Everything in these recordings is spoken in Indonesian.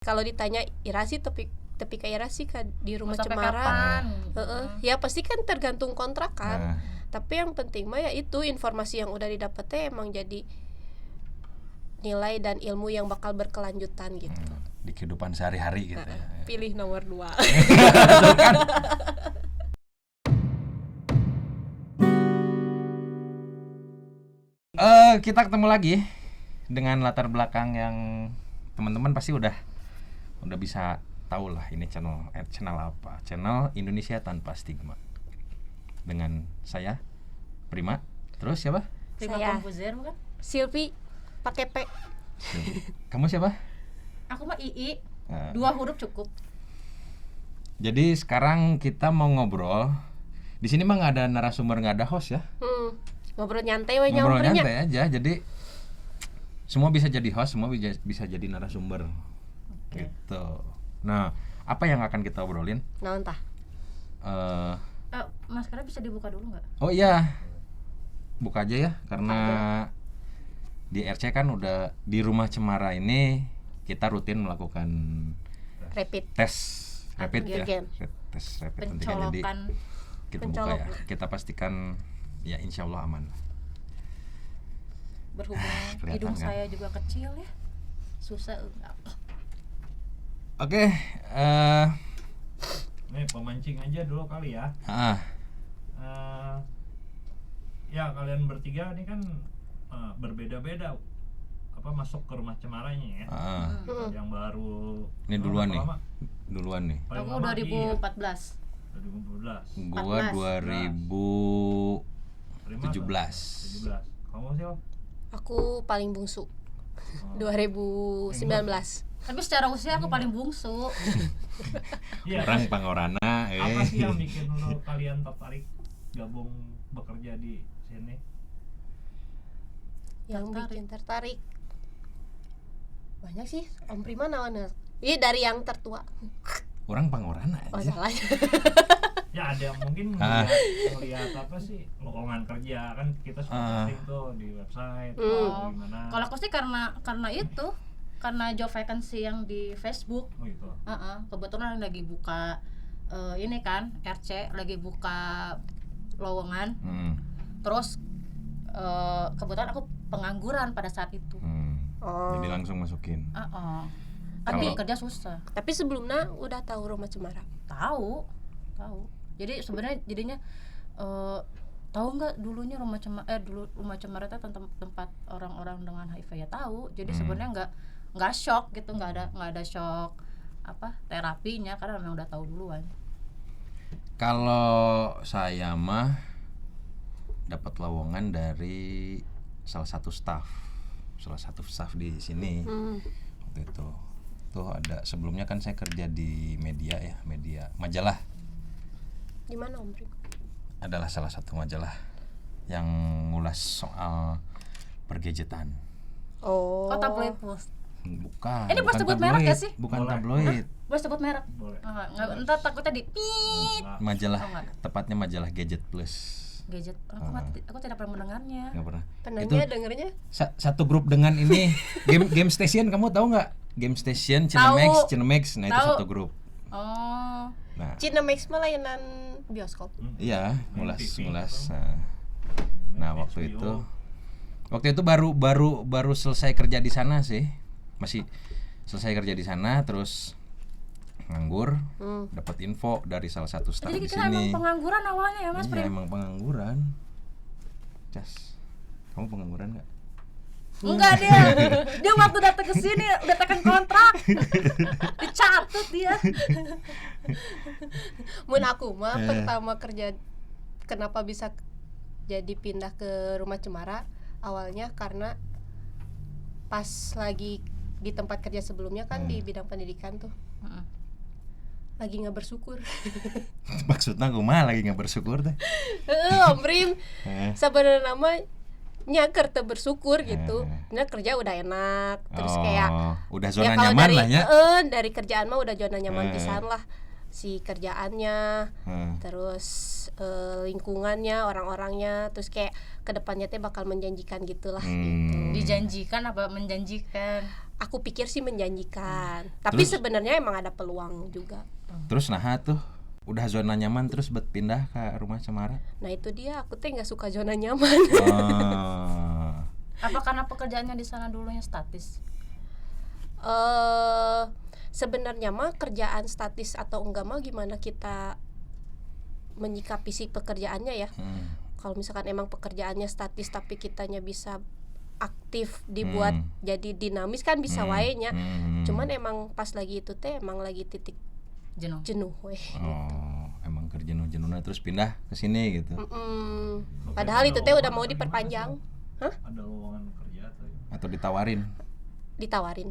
Kalau ditanya Ira sih tapi ke Ira sih di rumah Mau sampai Cemara. kapan? Ya pasti kan tergantung kontrak kan. Nah, Tapi yang penting mah ya itu informasi yang udah didapetnya emang jadi nilai dan ilmu yang bakal berkelanjutan gitu. di kehidupan sehari-hari gitu ya. Pilih nomor 2. Betul kan? Kita ketemu lagi dengan latar belakang yang teman-teman pasti udah bisa tahu lah, ini channel apa? Channel Indonesia Tanpa Stigma. Dengan saya Prima, terus siapa? Prima Saya. Komposer bukan? Silvi pakai P. Kamu siapa? Aku mah II. Nah, 2 huruf cukup. jadi sekarang kita mau ngobrol. Di sini mah nggak ada narasumber, nggak ada host ya. Ngobrol nyantai we Ngobrol nyampernya. nyantai aja. Jadi semua bisa jadi host, semua bisa jadi narasumber. Gitu. Nah, apa yang akan kita obrolin? Nah, entah. Maskernya bisa dibuka dulu nggak? Oh iya, buka aja ya, karena di RC kan udah di Rumah Cemara ini kita rutin melakukan Rapid. tes rapid ya, Antigen. tes rapid antigen. Jadi Pencolokan. kita buka ya, kita pastikan ya insya Allah aman. Berhubung Kelihatan hidung kan? saya juga kecil ya. Susah enggak. Oke, Nih pemancing aja dulu kali ya. Ya kalian bertiga ini kan berbeda-beda apa masuk ke Rumah Cemaranya ya. Yang baru. Ini duluan nih. Lama? Duluan nih. Paling Aku lama, 2014. 2012. Gua 2017. 17. Kamu siapa? Aku paling bungsu. 2019. Tapi secara usia aku paling bungsu. Iya. Orang Pangorana. Apa sih yang bikin lo kalian tertarik gabung bekerja di sini? Yang bikin tertarik banyak sih. Om Prima nawan. Iya, dari yang tertua. Orang Pangorana Oh, aja. salah. Ya ada mungkin melihat apa sih lowongan kerja kan kita suka posting tuh di website atau gimana. Kalau aku sih karena itu, karena job vacancy yang di Facebook. Oh gitu. Kebetulan lagi buka ini kan RC lagi buka lowongan. Terus kebetulan aku pengangguran pada saat itu. Jadi langsung masukin. Tapi kerja susah. Tapi sebelumnya udah tahu Rumah Cemara. Tahu. Jadi sebenarnya jadinya tahu nggak dulunya Rumah Cemara itu tempat orang-orang dengan HIV ya tahu. Jadi sebenarnya nggak shock gitu, nggak ada shock apa terapinya karena memang udah tahu duluan. Kalau saya mah dapat lowongan dari salah satu staff di sini. Waktu itu tuh ada, sebelumnya kan saya kerja di media majalah. Di mana Om Prima? Adalah salah satu majalah yang ngulas soal pergadgetan. Oh. Tabloid Post. Bukan. Ini boleh sebut merek ya sih? Bukan Boleh. tabloid. Boleh sebut merek? Boleh. Ntar takutnya di piip. Majalah, Oh, enggak. tepatnya majalah Gadget Plus. Gadget. Aku tidak pernah mendengarnya. Nggak pernah. Penanya dengernya? Satu grup dengan ini game station, kamu tahu nggak? Game station, Cinemax, nah itu Tahu. satu grup. Oh. Nah, Cinemax mah layanan bioskop. iya, Main ngulas. TV. Nah, waktu itu baru selesai kerja di sana sih. Masih selesai kerja di sana, terus nganggur, dapat info dari salah satu staff Jadi di kita emang sini. pengangguran awalnya ya Mas Iya, Prim? emang pengangguran. Cas, kamu pengangguran nggak? Enggak dia waktu datang ke sini udah tekan kontrak. Dicatat dia. Mun aku mah pertama kerja kenapa bisa jadi pindah ke Rumah Cemara awalnya karena pas lagi di tempat kerja sebelumnya kan di bidang pendidikan tuh lagi nggak bersyukur. Maksudnya gue mah lagi nggak bersyukur teh. Om Prim sebenarnya nama nyaker teu bersyukur gitu. Nah, kerja udah enak terus kayak udah zona kalau nyaman dari, lah ya. dari kerjaan mah udah zona nyaman pisan lah. si kerjaannya, terus lingkungannya, orang-orangnya, terus kayak kedepannya teh bakal menjanjikan gitulah gitu. Dijanjikan apa menjanjikan? Aku pikir sih menjanjikan, tapi sebenarnya emang ada peluang juga. Terus nah tuh udah zona nyaman terus buat pindah ke rumah cemara. Nah itu dia, aku teh nggak suka zona nyaman. Apa karena pekerjaannya di sana dulunya statis? Sebenarnya mah kerjaan statis atau enggak mah gimana kita menyikapi si pekerjaannya ya. Kalau misalkan emang pekerjaannya statis tapi kitanya bisa aktif dibuat jadi dinamis kan bisa wae nya. Cuman emang pas lagi itu teh emang lagi titik jenuh weh. Emang kerja jenuh terus pindah ke sini gitu. Padahal itu teh udah mau diperpanjang. Hah? Ada lowongan kerja atau ditawarin? Ditawarin.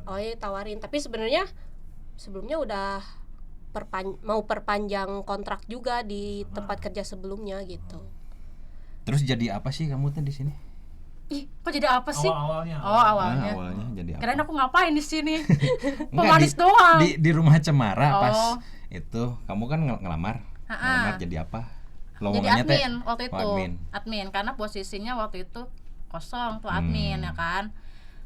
Oh iya tawarin, tapi sebenarnya sebelumnya udah mau perpanjang kontrak juga di tempat kerja sebelumnya gitu. Terus jadi apa sih kamu tuh di sini? Ih, kok jadi apa sih? Awalnya. Awalnya. Awalnya jadi apa? Kirain aku ngapain di sini? Enggak, Pemanis doang. Di rumah cemara pas itu kamu kan ngelamar. Ngelamar jadi apa? Jadi admin waktu itu. Admin. Karena posisinya waktu itu kosong tuh admin ya kan.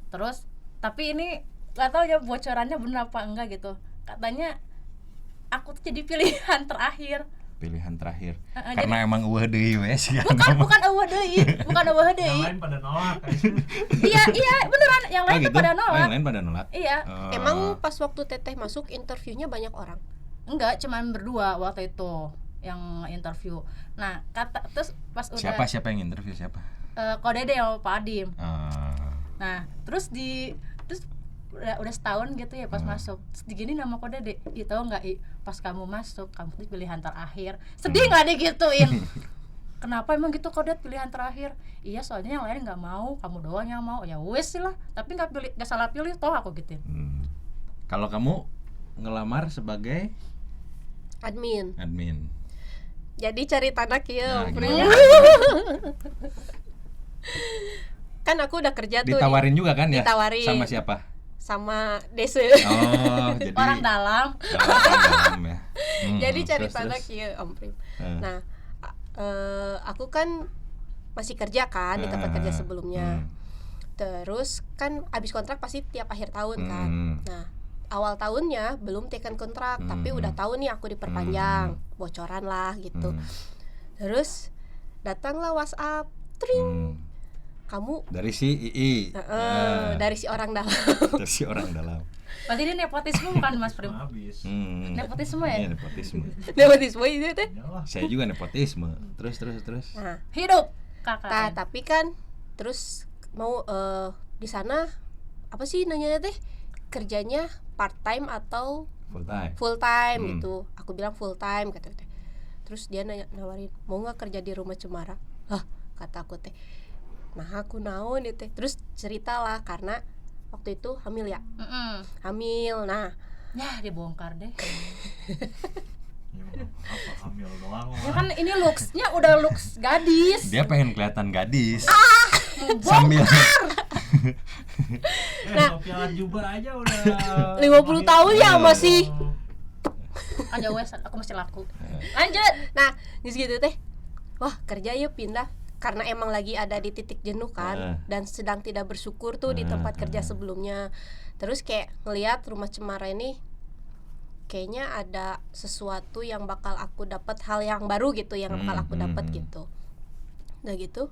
Terus tapi ini gak tahu ya bocorannya benar apa enggak gitu. Katanya aku tuh jadi pilihan terakhir. Karena jadi, emang eueuh deui we sih. Bukan eueuh deui. Yang lain pada nolak. Iya, beneran yang lain gitu? pada nolak. Yang lain pada nolak. Iya. Emang pas waktu Teteh masuk interviewnya banyak orang? Enggak, cuman berdua waktu itu yang interview. Nah, terus pas udah Siapa yang interview siapa? Kodede sama Pak Adim. Nah, terus udah setahun gitu ya pas masuk. Terus digini nama Kodede, "Ih, tahu enggak, pas kamu masuk, kamu tuh pilihan terakhir." Sedih enggak digituin? Kenapa emang gitu Kodet pilihan terakhir? Iya, soalnya yang lain enggak mau, kamu doang yang mau. Ya wes sih lah, tapi enggak salah pilih toh aku gituin. Kalau kamu ngelamar sebagai admin. Jadi cari tanah kieu. Kan aku udah kerja tuh. Ditawarin juga kan ya? Ditawarin. Sama siapa? Sama Dese. Jadi orang dalam ya. Jadi cari tanah kieu Om Prim. Nah, aku kan masih kerja kan di tempat kerja sebelumnya. Terus kan habis kontrak pasti tiap akhir tahun kan. Nah, awal tahunnya belum taken kontrak, tapi udah tahu nih aku diperpanjang, bocoran lah gitu. Terus datanglah WhatsApp, tring. Kamu dari si II. Dari si orang dalam. Dari si orang dalam. Berarti ini nepotisme bukan Mas Prim? Nepotisme ya? Iya, nepotisme. Nepotisme itu teh. Saya juga nepotisme. Terus. Nah, hidup kakak. Tapi kan terus mau di sana apa sih nanya teh? Kerjanya part time atau full time gitu. Aku bilang full time kata teh. Terus dia nawarin, "Mau enggak kerja di rumah cemara?" Lah, kata aku teh. Nah, aku naon ya teh. Terus ceritalah karena waktu itu hamil ya. Hamil. Nah, ya dibongkar deh. Apa hamil doang? Ya kan ini looks-nya udah looks gadis. Dia pengen kelihatan gadis. Sambil Nah, Sophia Lajuba aja udah 50 tahun ya masih. Aja wes, aku masih laku. Lanjut. Nah, geus gitu teh. Wah, kerja yuk pindah. Karena emang lagi ada di titik jenuh kan, dan sedang tidak bersyukur tuh di tempat kerja sebelumnya. Terus kayak ngelihat rumah cemara ini kayaknya ada sesuatu yang bakal aku dapat, hal yang baru gitu yang bakal aku dapat gitu. Udah gitu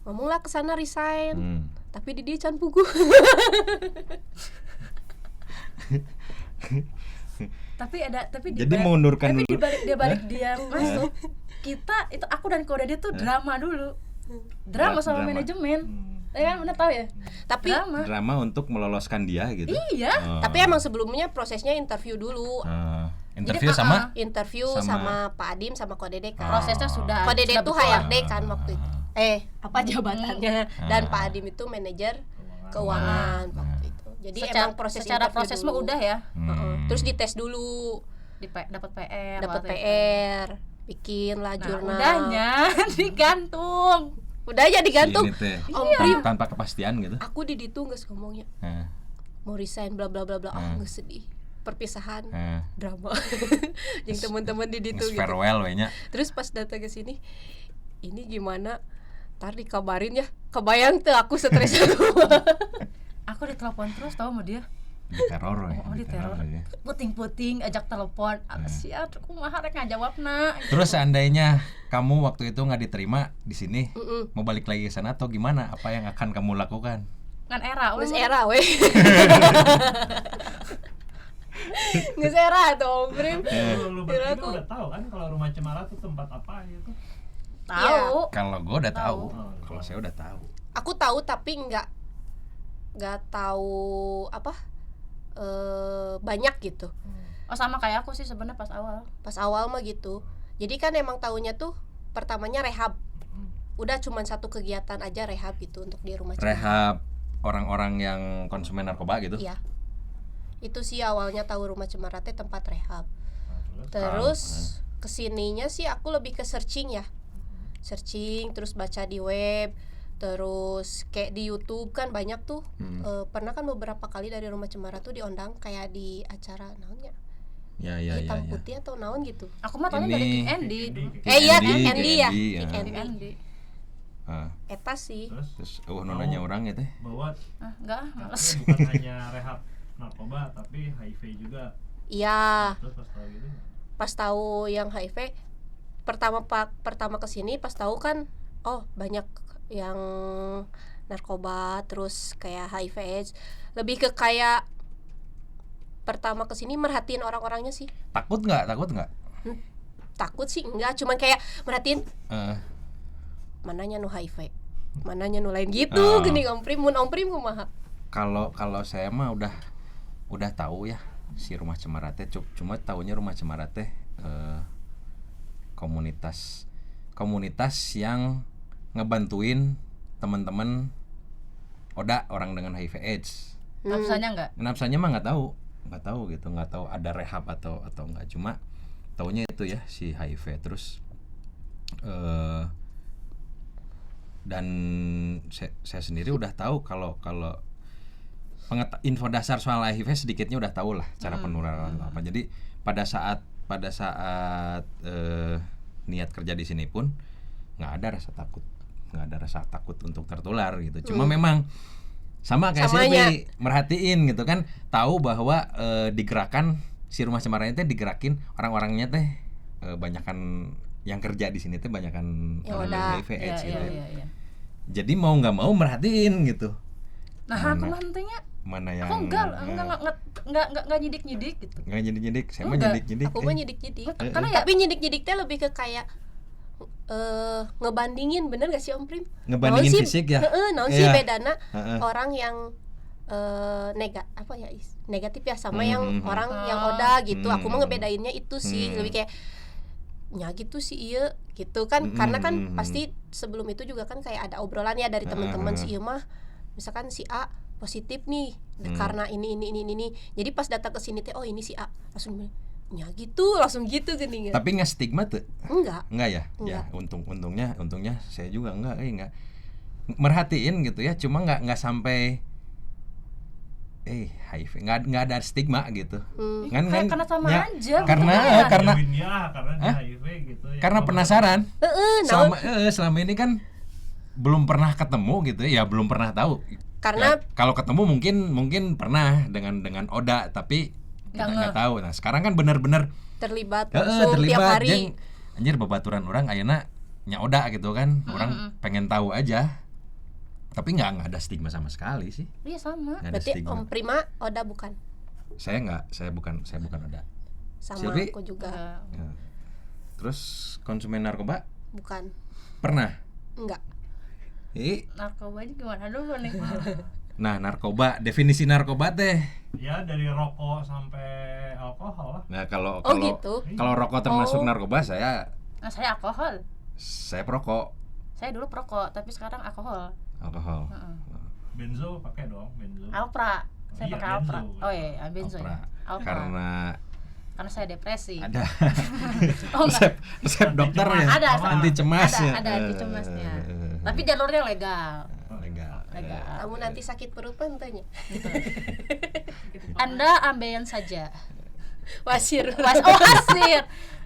ngomonglah ke sana resign. Tapi di dia can pugu. tapi jadi mengundurkan tapi dulu. dia balik dia masuk. Kita itu aku dan Koda dia tuh drama dulu. Drama sama manajemen. Ya kan, bener tahu ya? Tapi drama untuk meloloskan dia gitu. Iya. Tapi emang sebelumnya prosesnya interview dulu. Interview Jadi, sama sama Pak Adim sama Kodede kan. Prosesnya sudah. Kodede tuh betul. HRD kan waktu itu. Apa jabatannya? Dan Pak Adim itu manajer keuangan waktu itu. Jadi emang secara proses mah udah ya. Terus dites dulu. Dapat PR. Dapat PR. Bikin lah jurnal. Udahnya digantung. Udah aja digantung. Om Prim tanpa kepastian gitu. Aku di ditu geus ngomongnya. Mau resign bla bla bla bla. Geus sedih. perpisahan Heeh. drama yang teman-teman di ditu Geus gitu. farewell we nya. Terus pas datang ke sini, ini gimana? Ntar dikabarin ya. Kebayang tuh aku stres Aku ditelepon terus tahu sama dia. Diteror we. Oh, diteror. ya. Puting-puting ajak telepon. Sia kumaha rek ngajawabna. Terus seandainya kamu waktu itu nggak diterima di sini, Mm-mm. mau balik lagi ke sana atau gimana? Apa yang akan kamu lakukan? Ngan era Nges we. era weh. Nges era tuh Om Prim. Lu Kira bertiga aku- udah tahu kan kalau Rumah Cemara tuh tempat apa gitu? Tahu. Kalau gue udah tahu, Tahu. kalau saya udah tahu. Aku tahu tapi nggak tahu apa banyak gitu. Oh sama kayak aku sih sebenarnya pas awal. Pas awal mah gitu. Jadi kan emang tahunya tuh pertamanya rehab. Udah cuman satu kegiatan aja rehab gitu untuk di rumah Cemara. Rehab orang-orang yang konsumen narkoba gitu. Iya. Itu sih awalnya tahu rumah Cemara teh tempat rehab. Nah, terus Terus kesininya sih aku lebih ke searching ya. Searching terus baca di web. Terus kayak di YouTube kan banyak tuh. Pernah kan beberapa kali dari rumah Cemara tuh diundang kayak di acara naonnya. Ya ya ya. Hitam ya. putih atau naon gitu. Aku mah taunya Ini- dari King Andy. Kick Iya, Andy, Kick Kick Andy ya. Andy, Kick ya. Andy. King Andy. Ah, Eta sih. Terus terus nonanya orang ya teh. bahwa Enggak, males. bukan hanya rehab narkoba tapi HIV juga. Iya. Terus pas tahu gitu Pas tahu yang HIV pertama kesini pas tahu kan oh banyak yang narkoba terus kayak HIV AIDS. Lebih ke kayak pertama kesini merhatiin orang-orangnya sih. Takut nggak? Takut nggak? Takut sih enggak, cuman kayak merhatiin Eh, mananya nu HIV, mananya nu lain gitu. Oh. Gini Om Prim, mun Om Prim kumaha? kalau saya mah udah tahu ya si Rumah Cemara teh, cuma tahunya Rumah Cemara teh komunitas yang ngebantuin teman-teman orang dengan HIV AIDS. Nafsanya enggak? Nafsanya mah nggak tahu gitu, nggak tahu ada rehab atau nggak, cuma taunya itu ya si HIV. Terus dan saya sendiri udah tahu kalau info dasar soal HIV sedikitnya udah tahu lah cara penularan apa. Jadi pada saat niat kerja di sini pun nggak ada rasa takut untuk tertular gitu. Cuma memang sama kayak Samanya. Silvi merhatiin gitu kan, tahu bahwa digerakkan si Rumah Cemara itu digerakin orang-orangnya teh banyakan yang kerja di sini teh banyakan Ya orang udah. HIV AIDS gitu. Iya. Jadi mau nggak mau merhatiin gitu. Nah, aku mah hentenya Mana yang aku enggak nyidik-nyidik gitu. nggak nyidik, saya mah Enggak. nyidik. Aku mah nyidik-nyidik. Karena ya Tapi nyidik-nyidik teh lebih ke kayak ngebandingin, bener gak sih Om Prim? Ngebandingin Naon sih- fisik ya? naon sih Iya. bedana Heeh. orang yang negatif ya sama yang Hmm. orang yang Oh. oda gitu. Aku mah Hmm. ngebedainnya itu sih, Hmm. lebih kayak nya gitu sih iya gitu kan. Karena kan pasti sebelum itu juga kan kayak ada obrolan ya dari teman-teman si iya mah misalkan si A positif nih karena ini. Jadi pas datang ke sini teh oh ini si A, langsung nya gitu, langsung gitu gini. Tapi nggak stigma tuh? Enggak. Enggak ya? Ya, untungnya saya juga enggak merhatiin gitu ya, cuma nggak sampai HIV, nggak ada stigma gitu. kayak karena sama ya, aja, karena betul ya. karena karena dia HIV gitu ya. karena penasaran. naon? Selama ini kan belum pernah ketemu gitu ya, belum pernah tahu. Karena Ya, kalau ketemu mungkin pernah dengan Oda, tapi kita nggak tahu. Nah sekarang kan benar-benar terlibat langsung tiap terlibat hari. jeung anjir babaturan orang ayeuna nya Oda gitu kan. Orang pengen tahu aja. Tapi nggak ada stigma sama sekali sih. Iya sama. Nggak ada Berarti stigma. Om Prima Oda bukan? Saya bukan Oda. Sama Silvi? aku juga Ya. Terus konsumen narkoba bukan. pernah? Enggak. Narkobanya gimana dulu nih? Nah narkoba, definisi narkoba teh. Ya dari rokok sampai alkohol lah. Nah kalau Oh gitu. kalau rokok termasuk Oh. narkoba, saya Nah, saya alkohol. perokok. Saya dulu perokok, tapi sekarang alkohol. Alkohol. Benzo pakai dong, benzo. Alpra. Saya Iya, pakai benzo. Alpra. Oh iya, benzo Alpra. ya. Alpra. Karena Karena saya depresi. ada Oh enggak. resep dokter ya. Ada, anti cemas ya. Ada anti cemasnya. Tapi jalurnya legal. legal. Legal. Kamu nanti sakit perut kan tanya. Anda ambeien saja. Wasir. Wasir.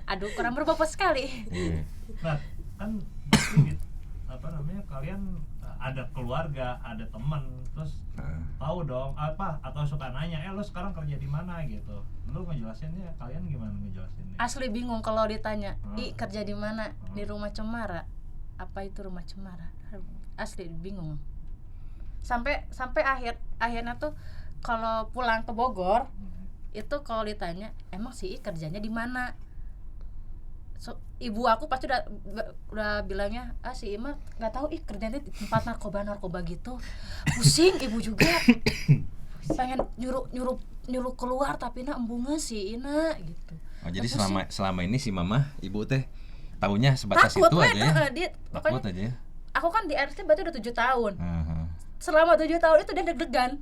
Aduh, kurang berbobot sekali. Iya. Nah, kan pasti kalian ada keluarga, ada teman, terus tahu dong apa atau suka nanya, lo sekarang kerja di mana gitu. Lo ngejelasinnya kalian gimana ngejelasinnya? Asli bingung kalau ditanya, kerja di mana? Di Rumah Cemara. Apa itu Rumah Cemara? Asli bingung. Sampai akhirnya tuh kalau pulang ke Bogor itu kalau ditanya, emang si kerjanya di mana? Ibu aku pasti udah bilangnya, si Ima nggak tahu kerjanya di tempat narkoba gitu. Pusing ibu juga. Pengen nyuruh keluar tapi embungnya si Ina gitu. Oh, jadi selama ini si mama ibu teh taunya sebatas itu aja ya. Takut aja. Aku kan di RT berarti udah 7 tahun. Selama 7 tahun itu dia deg-degan.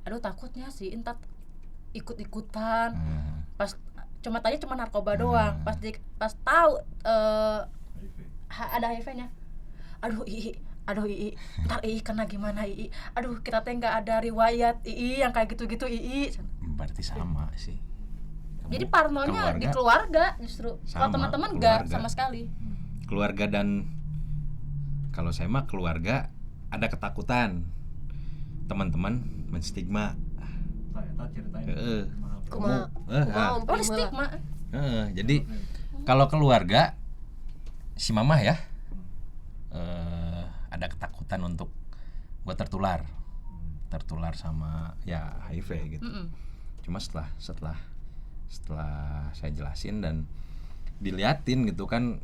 Aduh, takutnya si Intat ikut-ikutan. Pas cuma narkoba doang. Pas tahu ada HIV-nya. Aduh ii, ntar ii kena gimana ii? Aduh, kita teh nggak ada riwayat ii yang kayak gitu-gitu ii. Berarti sama sih. Jadi parnonya di keluarga justru. Kalau teman-teman nggak sama sekali. Keluarga dan kalau saya mah keluarga ada ketakutan. Teman-teman menstigma. Saya ceritain. Stigma. Jadi kalau keluarga si mama ya ada ketakutan untuk gua tertular sama ya HIV gitu. Cuma setelah saya jelasin dan diliatin gitu kan,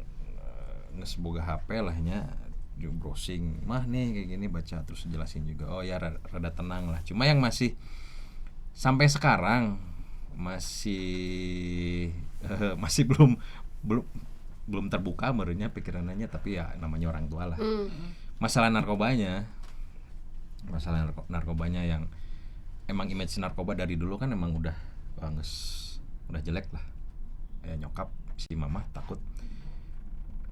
ngesboga HP lahnya browsing mah nih kayak gini, baca terus jelasin juga, oh ya rada tenang lah. Cuma yang masih sampai sekarang masih belum terbuka menurutnya pikirannya, tapi ya namanya orang tua lah. Masalah narkobanya yang emang image narkoba dari dulu kan emang udah jelek lah. Ya nyokap si mama takut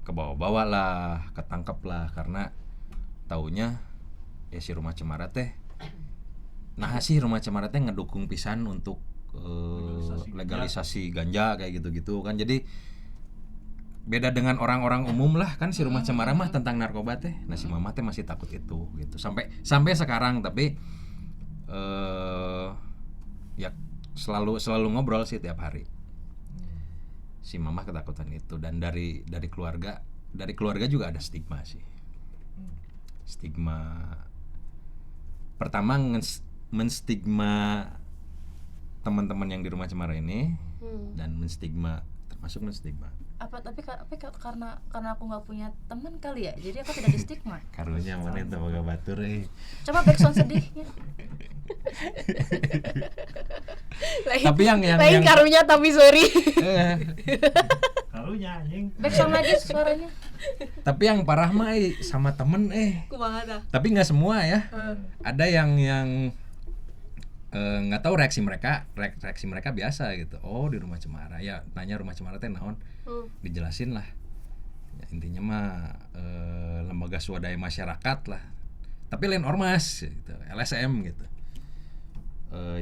kebawa-bawa lah, ketangkep lah, karena taunya ya si Rumah Cemara teh Rumah Cemara teh ngedukung pisan untuk legalisasi ganja kayak gitu-gitu kan. Jadi beda dengan orang-orang umum lah kan, si Rumah Cemara mah tentang narkoba teh. Nah si mama teh masih takut itu gitu sampai sekarang, tapi ya selalu ngobrol sih tiap hari. Si mama ketakutan itu, dan dari keluarga juga ada stigma sih. Stigma pertama menstigma teman-teman yang di Rumah Cemara ini, dan termasuk menstigma apa tapi karena aku nggak punya teman kali ya, jadi aku tidak di stigma. Karunya mana itu boga batur Coba backsound sedihnya. Tapi yang lain karunya tapi sorry. Karunya anjing. Backsound lagi suaranya. Tapi yang parah mah sama temen Kumaha dah. tapi nggak semua ya. Ada yang nggak tahu reaksi mereka biasa gitu. Oh di Rumah Cemara ya, tanya Rumah Cemara teh naon, dijelasin lah ya, intinya mah lembaga swadaya masyarakat lah, tapi lain ormas gitu, LSM gitu,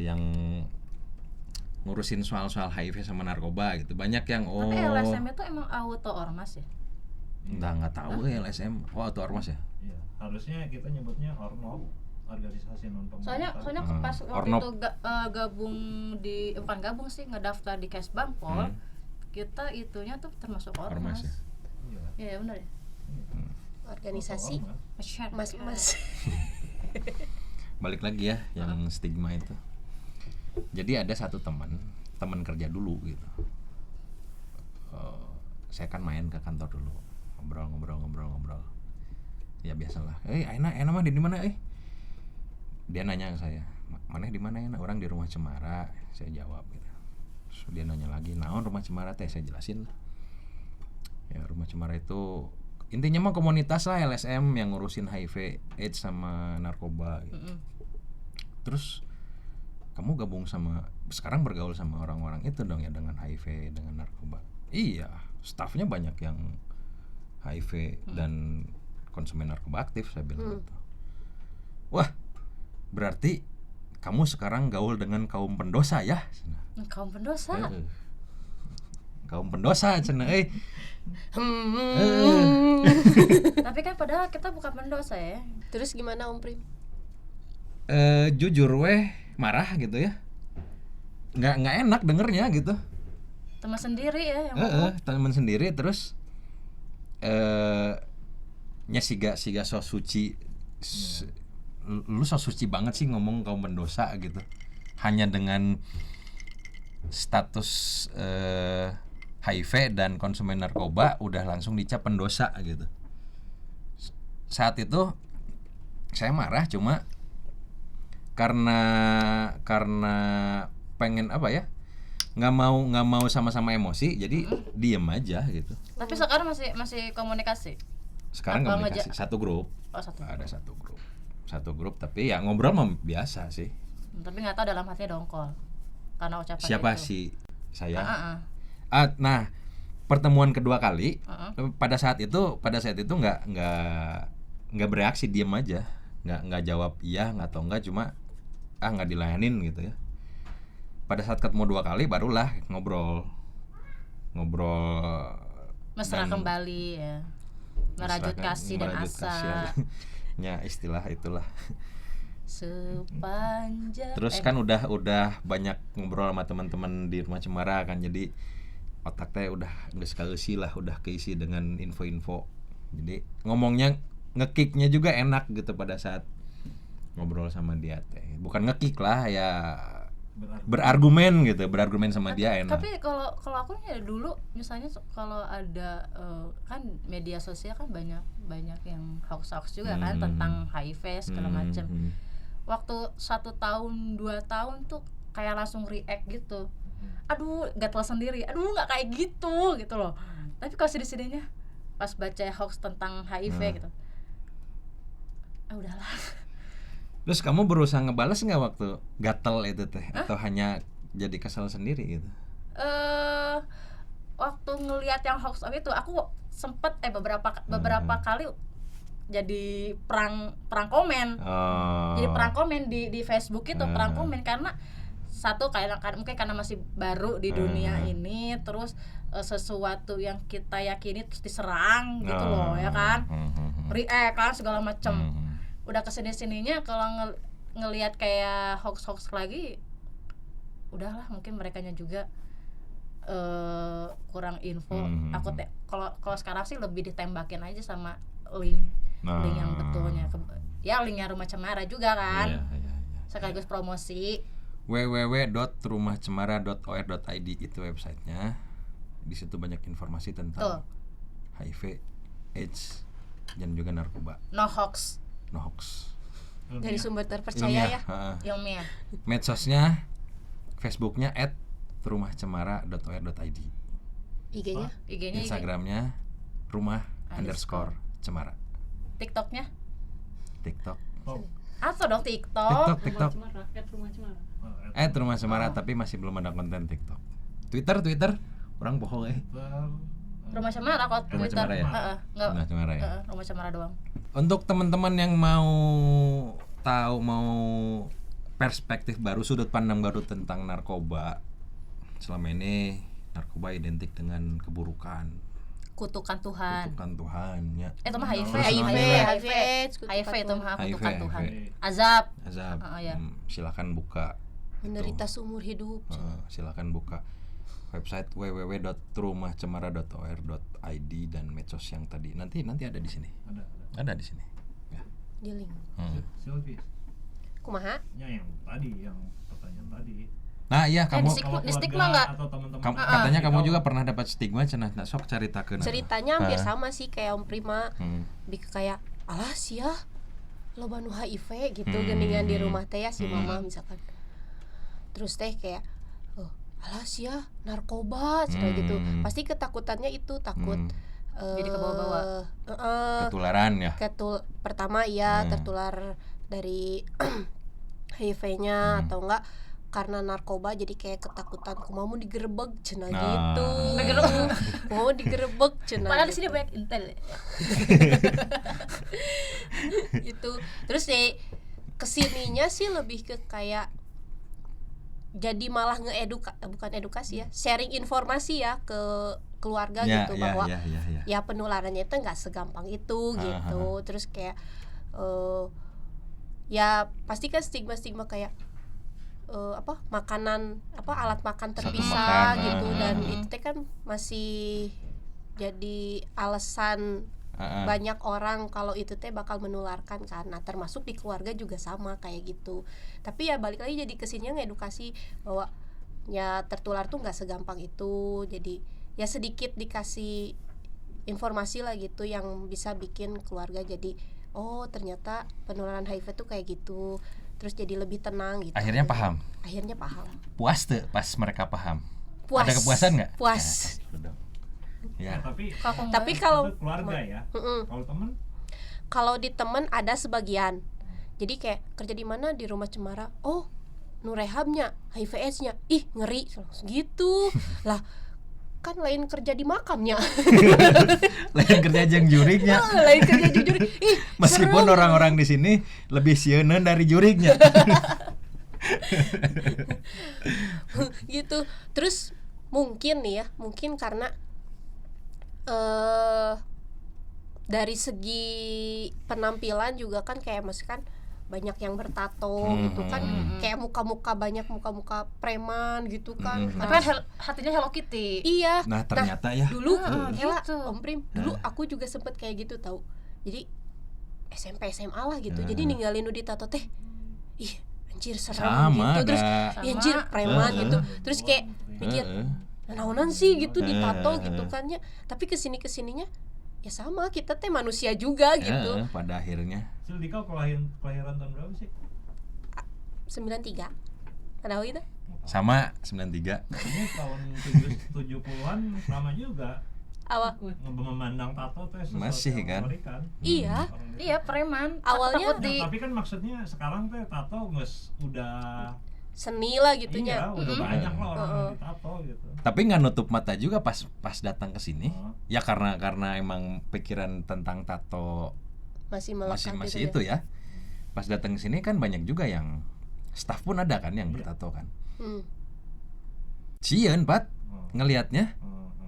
yang ngurusin soal HIV sama narkoba gitu. Banyak yang tapi LSM itu emang auto ormas ya? nggak tahu LSM auto ormas ya. Iya, harusnya kita nyebutnya ornop, organisasi non pemerintah. Soalnya pas waktu itu gabung di bukan gabung sih, ngedaftar di Kesbang Pol, kita itunya tuh termasuk ormas. Ya? Iya benar ya. Organisasi mas. Balik lagi ya yang stigma itu. Jadi ada satu teman kerja dulu gitu. Saya kan main ke kantor dulu, ngobrol. Ya biasalah. Aina mah di mana Dia nanya ke saya, "Maneh di mana ya?" "Orang di Rumah Cemara." Saya jawab gitu. Terus dia nanya lagi, "Naon Rumah Cemara teh?" Saya jelasin. Ya Rumah Cemara itu intinya mah komunitas lah LSM yang ngurusin HIV, AIDS sama narkoba gitu. Terus kamu sekarang bergaul sama orang-orang itu dong ya, dengan HIV, dengan narkoba. Iya, stafnya banyak yang HIV dan konsumen narkoba aktif, saya bilang gitu. Wah, berarti kamu sekarang gaul dengan kaum pendosa ya. Kaum pendosa. Kaum pendosa cenah Tapi kan padahal kita bukan pendosa ya. Terus gimana Om Prim? Jujur weh marah gitu ya. Nggak enak dengernya gitu. Teman sendiri ya yang ngomong. Teman sendiri terus nya siga so suci. Lu so suci banget sih ngomong kaum pendosa gitu. Hanya dengan status HIV dan konsumen narkoba udah langsung dicap pendosa gitu. Saat itu saya marah cuma karena pengen apa ya, nggak mau sama-sama emosi jadi diem aja gitu. Tapi sekarang masih komunikasi. Sekarang Apa komunikasi satu grup. Oh, satu. Ada satu grup tapi ya ngobrol mah biasa sih. Tapi nggak tahu dalam hatinya dongkol karena ucapan Siapa itu. sih saya? Ah. Nah pertemuan kedua kali pada saat itu nggak bereaksi, diem aja, nggak jawab iya atau enggak, cuma nggak dilayanin gitu ya. Pada saat ketemu dua kali barulah ngobrol Mesra dan kembali ya, merajut kasih dan asa ya istilah itulah. sepanjang. Terus kan udah banyak ngobrol sama teman-teman di Rumah Cemara kan, jadi otak teh udah geus kaeusi lah, udah keisi dengan info-info. Jadi ngomongnya ngekicknya juga enak gitu pada saat ngobrol sama dia teh. Bukan ngekick lah ya, berargumen sama dia enak. Tapi kalau aku ya dulu misalnya kalau ada kan media sosial kan banyak yang hoax juga kan tentang HIV segala macam. Waktu 1 tahun 2 tahun tuh kayak langsung react gitu. Aduh gatel sendiri, aduh nggak kayak gitu loh. Tapi kalau sedih-sedihnya pas baca hoax tentang HIV gitu, udahlah. Terus kamu berusaha ngebales nggak waktu gatel itu teh? Atau hanya jadi kesel sendiri gitu? Waktu ngelihat yang hoax itu aku sempet beberapa kali jadi perang komen. Jadi perang komen di Facebook itu, perang komen karena satu kayak mungkin karena masih baru di dunia ini, terus sesuatu yang kita yakini terus diserang gitu loh ya kan. React kan segala macem. Udah kesini-sininya kalau ngelihat kayak hoax lagi, udahlah mungkin merekanya juga kurang info. Aku kalau sekarang sih lebih ditembakin aja sama link yang betulnya, ya linknya Rumah Cemara juga kan. Sekaligus promosi. www.rumahcemara.or.id itu websitenya. Di situ banyak informasi tentang HIV, AIDS, dan juga narkoba. No hoax. Dari sumber terpercaya ya. Ilmiah. Medsosnya, Facebooknya @rumahcemara.or.id. IG-nya? Instagramnya rumah_cemara. TikToknya? TikTok. Atau dong TikTok. Rumah Cemara tapi masih belum ada konten TikTok. Twitter orang bohong Rumah Cemara kok Rumah Twitter. Cemara ya? Enggak. Rumah Cemara ya. Rumah Cemara doang. Untuk teman-teman yang mau tahu, mau perspektif baru, sudut pandang baru tentang narkoba. Selama ini narkoba identik dengan keburukan, Kutukan Tuhan ya. Itu mah HIV itu mah kutukan HIV. Tuhan. Azab. Ya. Silakan buka. Menderita seumur hidup. Silakan buka website www.rumahcemara.or.id dan medsos yang tadi. Nanti ada di sini. Ada di sini. Ya. Di link. Silvi. Kumaha? Yang pertanyaan tadi. Nah, iya kamu di stigma enggak? Katanya kamu juga pernah dapat stigma cenah. Nah, sok ceritakeun. Ceritanya hampir sama sih kayak Om Prima. Kayak alah sia loba nu HIV gitu geningan di rumah teh ya si mama misalkan. Terus teh kayak alah sia narkoba cenah gitu. Pasti ketakutannya itu takut jadi kebawa-bawa. Ketularan ya. Pertama ya tertular dari HIV-nya atau enggak karena narkoba jadi kayak ketakutan kumaha digerebek cenah gitu. Mau digerebek cenah. Padahal di gitu. sini banyak intel. Itu. Terus sih kesininya sih lebih ke kayak jadi malah bukan edukasi ya, sharing informasi ya ke keluarga Ya, gitu, ya, bahwa ya, ya, ya. ya penularannya itu nggak segampang itu gitu. Terus kayak ya pasti kan stigma kayak makanan alat makan Satu terpisah makan, gitu, dan itu teh kan masih jadi alasan banyak orang kalau itu teh bakal menularkan kan. Nah, termasuk di keluarga juga sama kayak gitu. Tapi ya balik lagi jadi kesininya ngedukasi bahwa ya tertular tuh nggak segampang itu. Jadi ya sedikit dikasih informasi lah gitu yang bisa bikin keluarga jadi oh ternyata penularan HIV tuh kayak gitu. Terus jadi lebih tenang gitu. Akhirnya paham. Akhirnya paham. Puas tuh pas mereka paham. Puas. Ada kepuasan nggak? Puas. Ya. Tapi kalau itu keluarga ya. Kalau teman? Kalau di temen ada sebagian. Jadi kayak kerja di mana, di Rumah Cemara. Oh, Nurehabnya, HIV/AIDS-nya. Ih, ngeri gitu. Lah, kan lain kerja di makamnya. Lain kerja jeung jurignya. Lain kerja jujur. Ih, Meskipun serem. orang-orang di sini lebih sieun dari jurignya. Gitu. Terus mungkin nih ya, mungkin karena dari segi penampilan juga kan kayak masih kan banyak yang bertato gitu kan, kayak muka-muka banyak muka-muka preman gitu kan. Tapi kan hatinya Hello Kitty. Iya. Nah, ternyata ya. Dulu gitu. Om Prim, dulu aku juga sempet kayak gitu tahu. Jadi SMP SMA lah gitu. Jadi ninggalin di tato teh. Ih, anjir serem Sama, gitu. Terus Kak. ih, anjir preman gitu. Terus kayak mikir naonan sih gitu ditato gitu kan ya. Tapi kesininya ya sama, kita teh manusia juga gitu. Pada akhirnya. Sil, Dika kelahiran tahun berapa sih? 93. Tahu itu? Sama 93. Ini tahun 70-an lama juga. Awal Memandang tato teh sesuatu Masih, yang kan? mengerikan. iya. Iya, preman. Awalnya Takut Nah, tapi kan maksudnya sekarang teh tato udah seni lah gitunya. iya, udah banyak lah orang yang ditato gitu. Tapi nggak nutup mata juga pas datang ke sini. Oh. Ya karena emang pikiran tentang tato Masih melekat masih gitu itu ya. Pas datang ke sini kan banyak juga yang staff pun ada kan yang bertato kan. Sieun, Pat, ngelihatnya.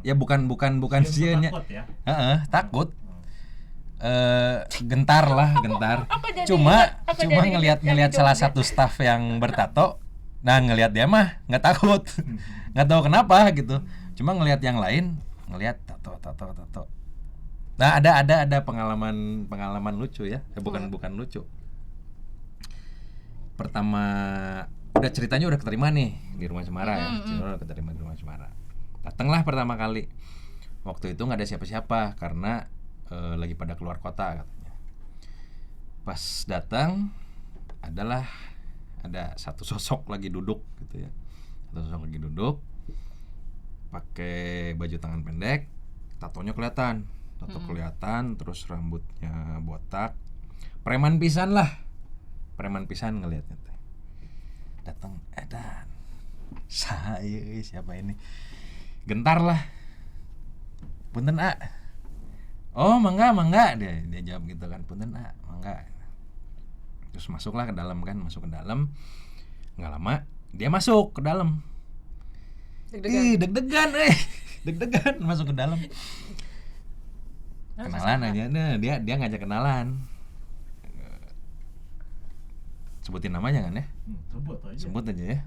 Ya bukan Dia sieunnya. takut ya. Takut. Gentar. Cuma ngelihat salah satu staff yang bertato. Nah, ngelihat dia mah nggak takut. Nggak tahu kenapa gitu. Cuma ngelihat yang lain, ngelihat tato. Nah, ada pengalaman lucu ya. Bukan lucu. Pertama udah ceritanya udah keterima nih di Rumah Cemara ya. Udah keterima di Rumah Cemara. Datanglah pertama kali. Waktu itu nggak ada siapa-siapa karena lagi pada keluar kota katanya. Pas datang ada satu sosok lagi duduk gitu ya. Pakai baju tangan pendek, tatonya kelihatan. Terus rambutnya botak. Preman pisan ngelihatnya teh. Datang edan. Siapa ini? Gentar lah. Punten, A. Oh, mangga dia jawab gitu kan. Punten, A, mangga. Terus masuk ke dalam. Nggak lama dia masuk ke dalam. Deg-degan masuk ke dalam. Kenalan aja. Nah, dia ngajak kenalan. Sebutin namanya kan ya? Sebut aja ya.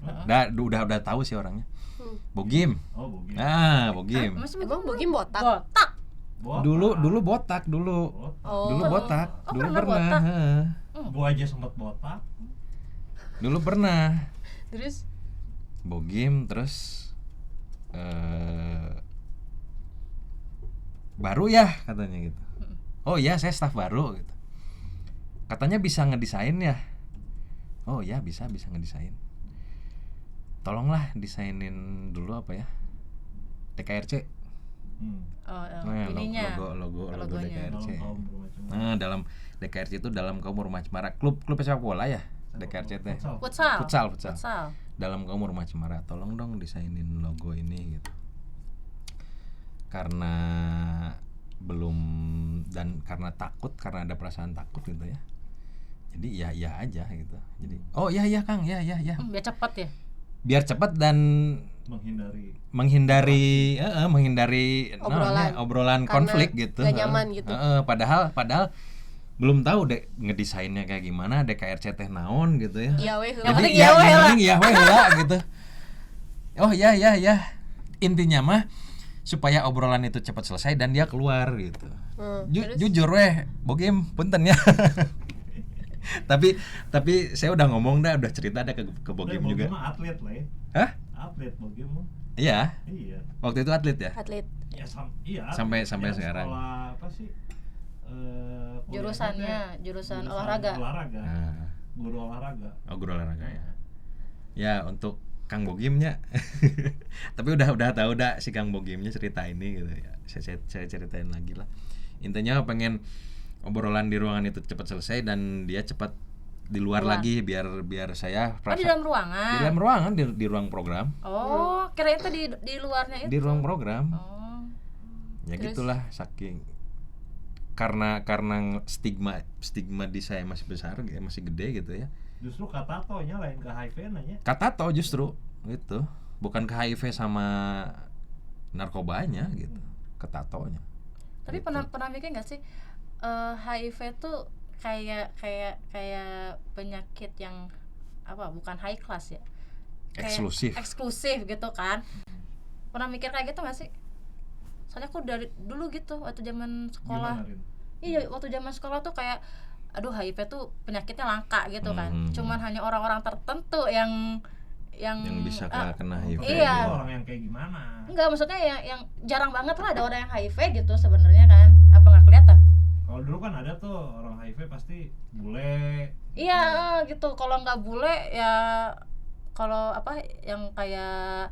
Udah tahu sih orangnya. Bogim. Oh, Bogim. Nah, Bogim. Emang Bogim botak? Dulu botak dulu. Dulu botak. Dulu pernah. Gua aja sempat botak. Dulu pernah. Terus Bogim terus baru ya katanya gitu. Oh iya, saya staff baru gitu. Katanya bisa ngedesain ya. Oh ya, bisa ngedesain. Tolonglah desainin dulu apa ya? DKRC. ininya. Logo Logonya. DKRC. Nah, dalam DKRC itu dalam kaum Rumah Cemara, klub sepak bola ya. DKRC teh. Futsal. Dalam kaum Rumah Cemara, tolong dong desainin logo ini gitu. Karena belum dan karena ada perasaan takut gitu ya. Jadi iya aja gitu. Jadi oh iya Kang, ya. Biar cepat ya. Biar cepat dan menghindari obrolan Karena konflik gitu. gak nyaman gitu. Padahal belum tahu deh ngedesainnya kayak gimana, DKRC teh naon gitu ya. Iya weh. Yang penting Jadi iya weh yang lah. penting iya weh lah gitu. Oh ya. Intinya mah supaya obrolan itu cepat selesai dan dia keluar gitu. Terus? Jujur weh, Bogem punten ya. tapi saya udah ngomong udah cerita ada ke Bogem juga. Bogem mah atlet lah ya. Hah? Atlet Bogem mah. Iya. Waktu itu atlet ya? Atlet. Ya Sampai ya, sekarang. Sekolah apa sih? Jurusan olahraga. Guru olahraga. Oh, guru olahraga ya. Ya, untuk Kang Bogimnya. Tapi udah tahu si Kang Bogimnya cerita ini gitu ya. Saya ceritain lagi lah. Intinya pengen obrolan di ruangan itu cepat selesai dan dia cepat di luar lagi biar saya Di dalam ruangan. Di dalam ruangan di ruang program. Oh, kira itu di luarnya itu. Di ruang program. Oh. Ya Terus? gitulah saking karena stigma di saya masih besar masih gede gitu ya. Justru katatonya lain ke HIV nanya. Katato justru gitu. Bukan ke HIV sama narkobanya gitu. Ketatonya. Tapi Gitu. pernah mikir nggak sih HIV tuh kayak penyakit yang apa? Bukan high class ya? Kayak eksklusif gitu kan? Pernah mikir kayak gitu nggak sih? Soalnya aku dari dulu gitu waktu zaman sekolah. Gimana, Rin? Iya, waktu zaman sekolah tuh kayak aduh HIV tuh penyakitnya langka gitu kan. Cuman hanya orang-orang tertentu yang bisa kena HIV. Iya. Itu orang yang kayak gimana? Enggak, maksudnya yang jarang banget lah ada orang yang HIV gitu sebenarnya kan. Apa nggak kelihatan? Kalau dulu kan ada tuh orang HIV pasti bule. Iya, gitu. Kalau nggak bule ya kalau apa yang kayak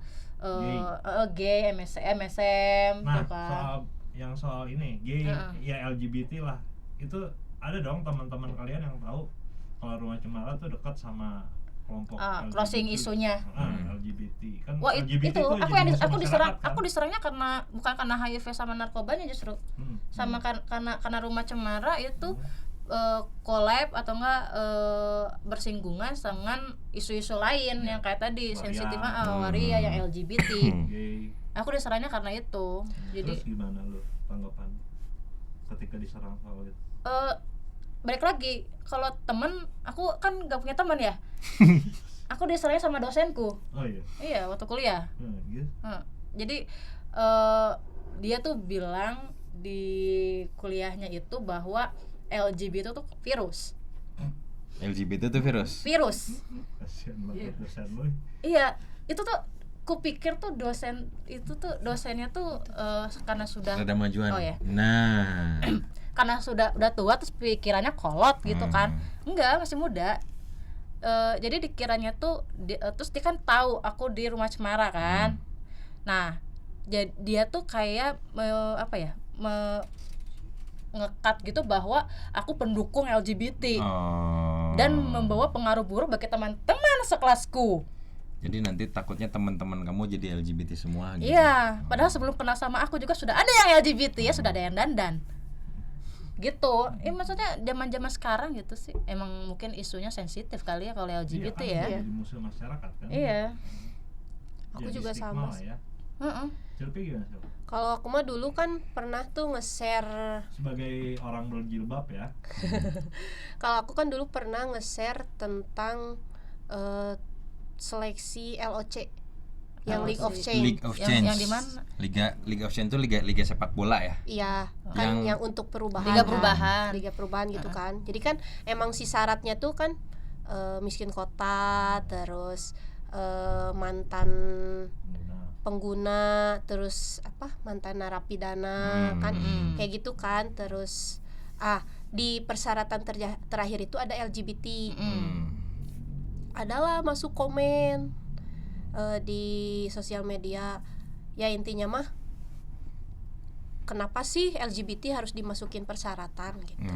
gay, MSM Nah, gitu kan. soal ini gay ya LGBT lah. Itu ada dong teman-teman kalian yang tahu kalau Rumah Cemara tuh dekat sama kelompok LGBT. Closing isunya. LGBT kan. Wah, LGBT itu tuh aku jadi musuh masyarakat, kan? aku diserangnya karena bukan karena HIV sama narkobanya justru. Sama karena Rumah Cemara itu collab atau enggak bersinggungan dengan isu-isu lain yang kayak tadi sensitif waria yang LGBT. Gay. Aku diserangnya karena itu. Jadi Terus gimana lu tanggapan ketika diserang soal itu? balik lagi kalau temen aku kan nggak punya teman ya. Aku diserangnya sama dosenku. Oh iya. Iya, waktu kuliah. Gitu. Jadi dia tuh bilang di kuliahnya itu bahwa LGBT itu virus. LGBT itu virus. Kasian banget dosen lu. Iya, itu tuh kupikir tuh dosennya tuh karena sudah Ada majuan. Oh ya. Nah, karena udah tua terus pikirannya kolot gitu kan. Enggak, masih muda. Jadi dikiranya tuh terus dia kan tahu aku di Rumah Cemara kan. Nah, dia tuh kayak ngekat gitu bahwa aku pendukung LGBT dan membawa pengaruh buruk bagi teman-teman sekelasku. Jadi nanti takutnya teman-teman kamu jadi LGBT semua gitu. Iya, padahal sebelum kenal sama aku juga sudah ada yang LGBT ya, sudah ada yang dandan. Gitu. Maksudnya zaman-zaman sekarang gitu sih. Emang mungkin isunya sensitif kali ya kalau LGBT ya. Jadi musuh masyarakat kan. Iya. Aku Jadi juga stigma sama lah ya. Heeh. Cilpi gimana sih? Kalau aku mah dulu kan pernah tuh nge-share. Sebagai orang berjilbab ya. Kalau aku kan dulu pernah nge-share tentang seleksi LOC yang League of Change. League of Change. Yang di mana? League of Change itu liga sepak bola ya. Iya, kan yang untuk perubahan. Liga kan. perubahan. Liga perubahan gitu kan. Jadi kan emang si syaratnya tuh kan miskin kota, terus mantan pengguna, terus mantan narapidana kan kayak gitu kan. Terus di persyaratan terakhir itu ada LGBT. Adalah masuk komen di sosial media, ya intinya mah kenapa sih LGBT harus dimasukin persyaratan gitu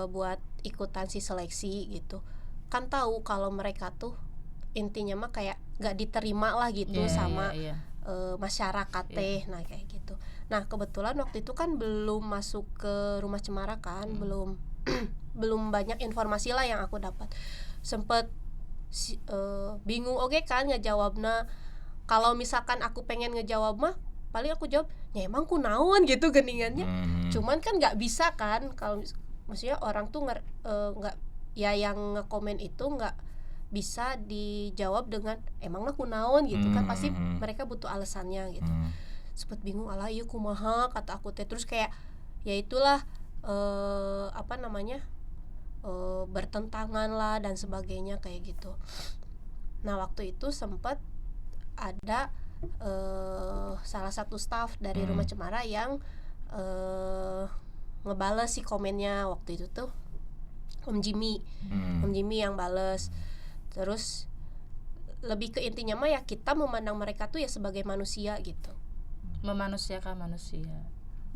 buat ikutan si seleksi gitu. Kan tahu kalau mereka tuh intinya mah kayak gak diterima lah gitu sama masyarakat teh. Nah kayak gitu. Nah kebetulan waktu itu kan belum masuk ke Rumah Cemara kan, belum belum banyak informasi lah yang aku dapat. Sempet bingung oke kan ngejawabna. Kalau misalkan aku pengen ngejawab mah paling aku jawab ya emang kunaon gitu geningannya. Cuman kan nggak bisa kan kalau maksudnya orang tuh nggak ya yang ngekomen itu nggak bisa dijawab dengan emangnya kunaon gitu kan, pasti mereka butuh alasannya gitu. Sempet bingung alah ieu kumaha kata aku teh, terus kayak ya itulah bertentangan lah dan sebagainya kayak gitu. Nah waktu itu sempat ada salah satu staff dari Rumah Cemara yang ngebales si komennya waktu itu tuh Om Jimmy. Om Jimmy yang bales. Terus lebih ke intinya mah ya kita memandang mereka tuh ya sebagai manusia gitu. Memanusiakan manusia.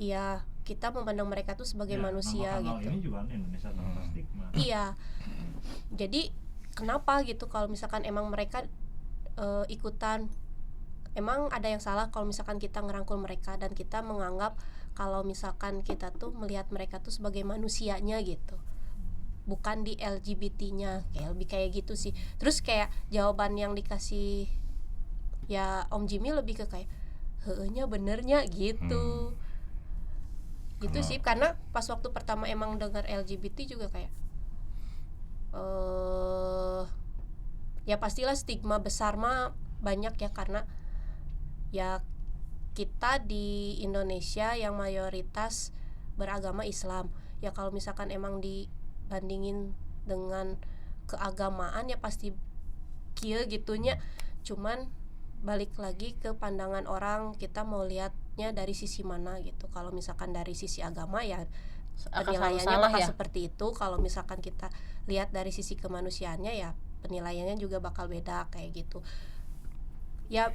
Iya, kita memandang mereka tuh sebagai manusia gitu. Ini juga Indonesia Tanpa Stigma. Iya. Jadi kenapa gitu kalau misalkan emang mereka ikutan, emang ada yang salah kalau misalkan kita ngerangkul mereka dan kita menganggap kalau misalkan kita tuh melihat mereka tuh sebagai manusianya gitu, bukan di LGBT-nya, kayak lebih kayak gitu sih. Terus kayak jawaban yang dikasih ya Om Jimmy lebih ke kayak heunya benernya gitu. Gitu sih, karena pas waktu pertama emang dengar LGBT juga kayak ya pastilah stigma besar mah banyak ya, karena ya kita di Indonesia yang mayoritas beragama Islam. Ya kalau misalkan emang dibandingin dengan keagamaan ya pasti kieu gitunya. Cuman balik lagi ke pandangan orang, kita mau lihatnya dari sisi mana gitu. Kalau misalkan dari sisi agama ya penilaiannya bakal seperti itu. Kalau misalkan kita lihat dari sisi kemanusiaannya ya penilaiannya juga bakal beda kayak gitu. Ya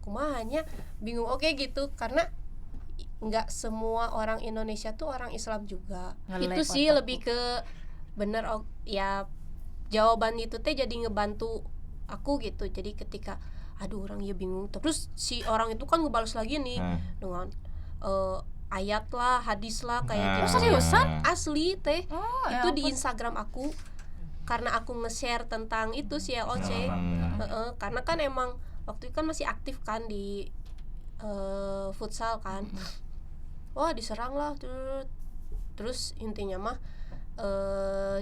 kumahanya bingung gitu, karena nggak semua orang Indonesia tuh orang Islam juga. Itu sih lebih ke bener ya jawaban itu teh jadi ngebantu aku gitu. Jadi ketika aduh orang ya bingung, terus si orang itu kan ngebalas lagi nih dengan ayat lah, hadis lah kayak gitu. Seriusan? Asli teh. Itu di Instagram aku, karena aku nge-share tentang itu si LOC. Karena kan emang waktu itu kan masih aktif kan di futsal kan. Wah diserang lah. Terus intinya mah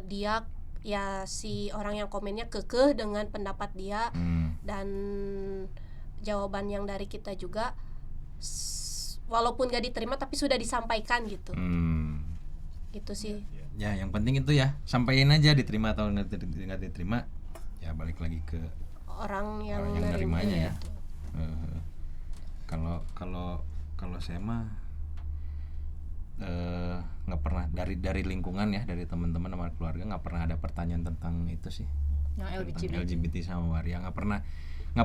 dia ya si orang yang komennya kekeh dengan pendapat dia, dan jawaban yang dari kita juga walaupun gak diterima tapi sudah disampaikan gitu. Gitu sih. Ya yang penting itu ya, sampaikan aja, diterima atau nggak diterima ya balik lagi ke orang yang nerimanya ya. Kalau saya mah nggak pernah dari lingkungan ya, dari teman-teman sama keluarga nggak pernah ada pertanyaan tentang itu sih, yang LGBT sama waria. Nggak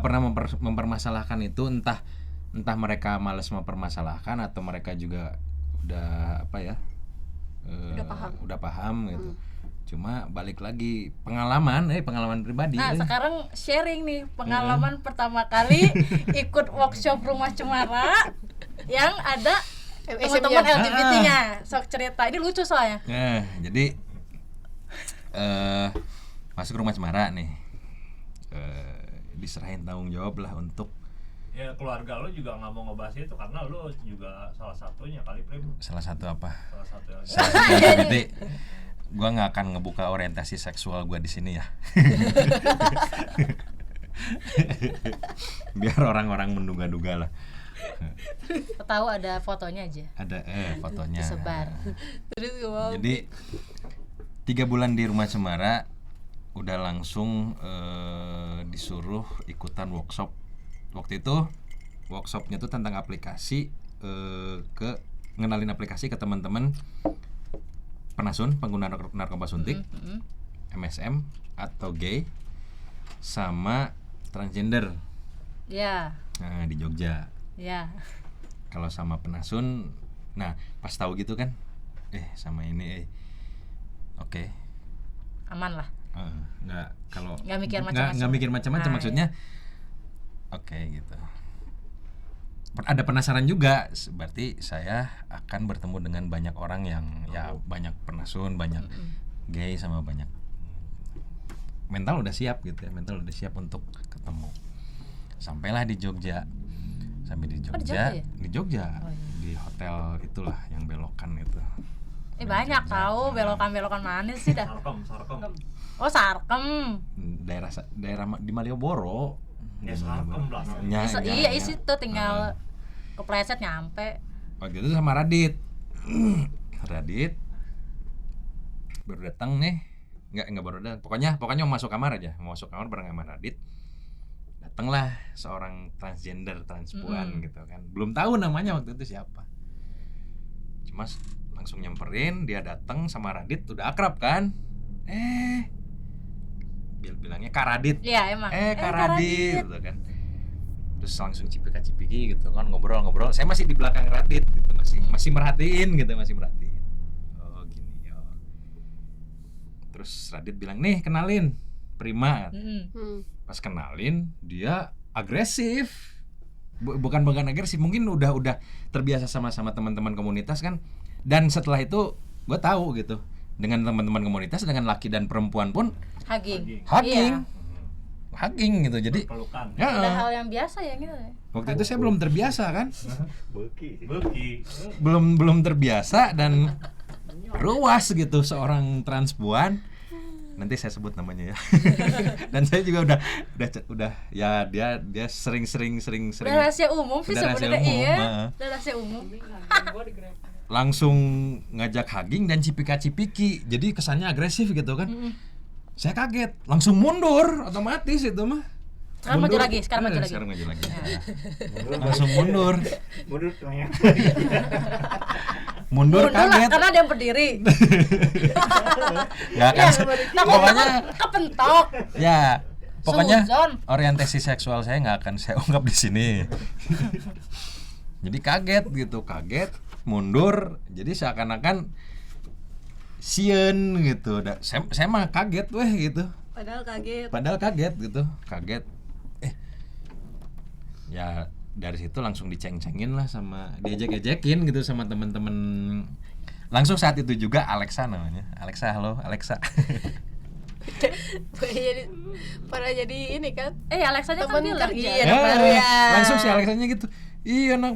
pernah mempermasalahkan itu, entah mereka malas mempermasalahkan atau mereka juga udah udah paham gitu. Cuma balik lagi pengalaman pribadi. Nah sekarang sharing nih pengalaman pertama kali ikut workshop Rumah Cemara yang ada teman-teman LGBT-nya. Sok cerita, ini lucu soalnya. Nah jadi masuk Rumah Cemara nih, diserahin tanggung jawab lah untuk ya keluarga lo juga nggak mau ngebahas itu karena lo juga salah satunya kali Prim. Salah satu apa? Salah satu jadi gue nggak akan ngebuka orientasi seksual gue di sini ya. Biar orang-orang menduga-duga lah. Tahu ada fotonya aja. Ada fotonya. Disebar. Jadi 3 bulan di Rumah Cemara udah langsung disuruh ikutan workshop. Waktu itu workshopnya tuh tentang aplikasi, ngenalin aplikasi ke teman-teman penasun, pengguna narkoba suntik, MSM atau gay, sama transgender. Ya. Nah di Jogja. Ya. Kalau sama penasun, nah pas tahu gitu kan, sama ini, oke. Aman lah. Nggak mikir macam-macam. Nggak mikir macam-macam, maksudnya. Ya. Oke gitu. ada penasaran juga, berarti saya akan bertemu dengan banyak orang yang ya banyak penasun, banyak gay, sama banyak mental udah siap gitu ya, mental udah siap untuk ketemu. Sampailah di Jogja, sampai di Jogja, Jogja ya? di Jogja, Oh, iya. di hotel itulah yang belokan itu. Banyak tahu belokan-belokan mana sih dah. Sarkem. Oh, Sarkem. Daerah di Malioboro. Ya Sarkem lah. Iya isi tuh tinggal kepleset nyampe. Waktu itu sama Radit. Radit baru datang nih. Enggak baru datang. Pokoknya mau masuk kamar aja. Mau masuk kamar bareng sama Radit. Datanglah seorang transgender, transpuan gitu kan. Belum tahu namanya waktu itu siapa. Cuma langsung nyamperin, dia datang sama Radit, udah akrab kan. Bilangnya Kak Radit. Iya emang. Kak Radit gitu kan. Terus langsung cipika-cipiki gitu kan, ngobrol. Saya masih di belakang Radit gitu, masih merhatiin gitu, Oh gini ya. Terus Radit bilang, "Nih, kenalin, Prima." Pas kenalin, dia agresif. Bukan agresif, mungkin udah terbiasa sama teman-teman komunitas kan. Dan setelah itu gue tahu gitu, dengan teman-teman komunitas, dengan laki dan perempuan pun Hugging. hugging gitu. Jadi Pelukan. Udah ya, hal yang biasa ya gitu. waktu itu saya belum terbiasa kan, Beki. belum terbiasa dan ruas gitu seorang transpuan. Nanti saya sebut namanya ya. Dan saya juga udah ya dia sering Udah rahasia umum sih Udah rahasia sebenarnya, umum, iya. heeh. Udah rahasia umum. langsung ngajak hugging dan cipika-cipiki. Jadi kesannya agresif gitu kan. Saya kaget, langsung mundur otomatis itu mah. Sekarang maju lagi. Sekarang maju lagi. Langsung mundur. Mundur lah, kaget. karena ada yang berdiri. Nggak kan. Pokoknya kepentok. ya, pokoknya Suzon. orientasi seksual saya nggak akan saya ungkap di sini. Jadi kaget, mundur. Jadi seakan-akan sieun gitu. Saya mah kaget gitu. Padahal kaget gitu. Ya dari situ langsung diceng-cengin lah, sama diejek-ejekin gitu sama teman-teman. Langsung saat itu juga Alexa namanya. Alexa, halo Alexa. jadi ini kan Alexanya kan teman dia lagi. kerja anak baru ya. Langsung si Alexanya gitu. Iya, anak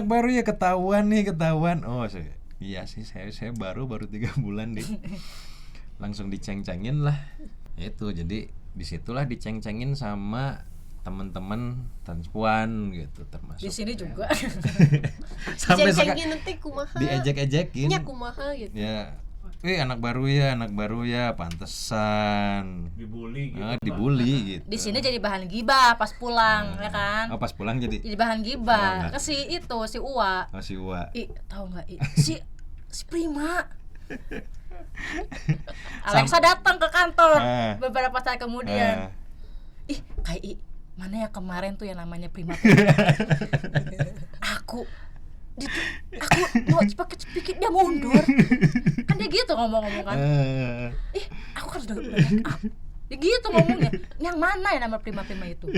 baru ya ketahuan. Oh, iya sih, saya baru 3 bulan deh. Langsung diceng-cengin lah. Itu jadi disitulah diceng-cengin sama teman-teman transpuan gitu, termasuk Di sini juga. sampai ceng-cengin nanti kumaha. diejek-ejekin. Nya kumaha gitu. Ya, anak baru ya, pantesan. Dibully gitu. Dibully gitu. Di sini jadi bahan gibah pas pulang, ya kan? Oh, pas pulang jadi Bahan gibah. enggak. Ke si Uwa. si Uwa. Tahu enggak? Si Prima. Alexa datang ke kantor beberapa saat kemudian. Mana ya kemarin tuh yang namanya Prima. Aku mau cepet dia mundur. Kan dia gitu ngomong-ngomong kan. Aku kan udah make up. Dia gitu ngomongnya. Yang mana ya nama Prima itu?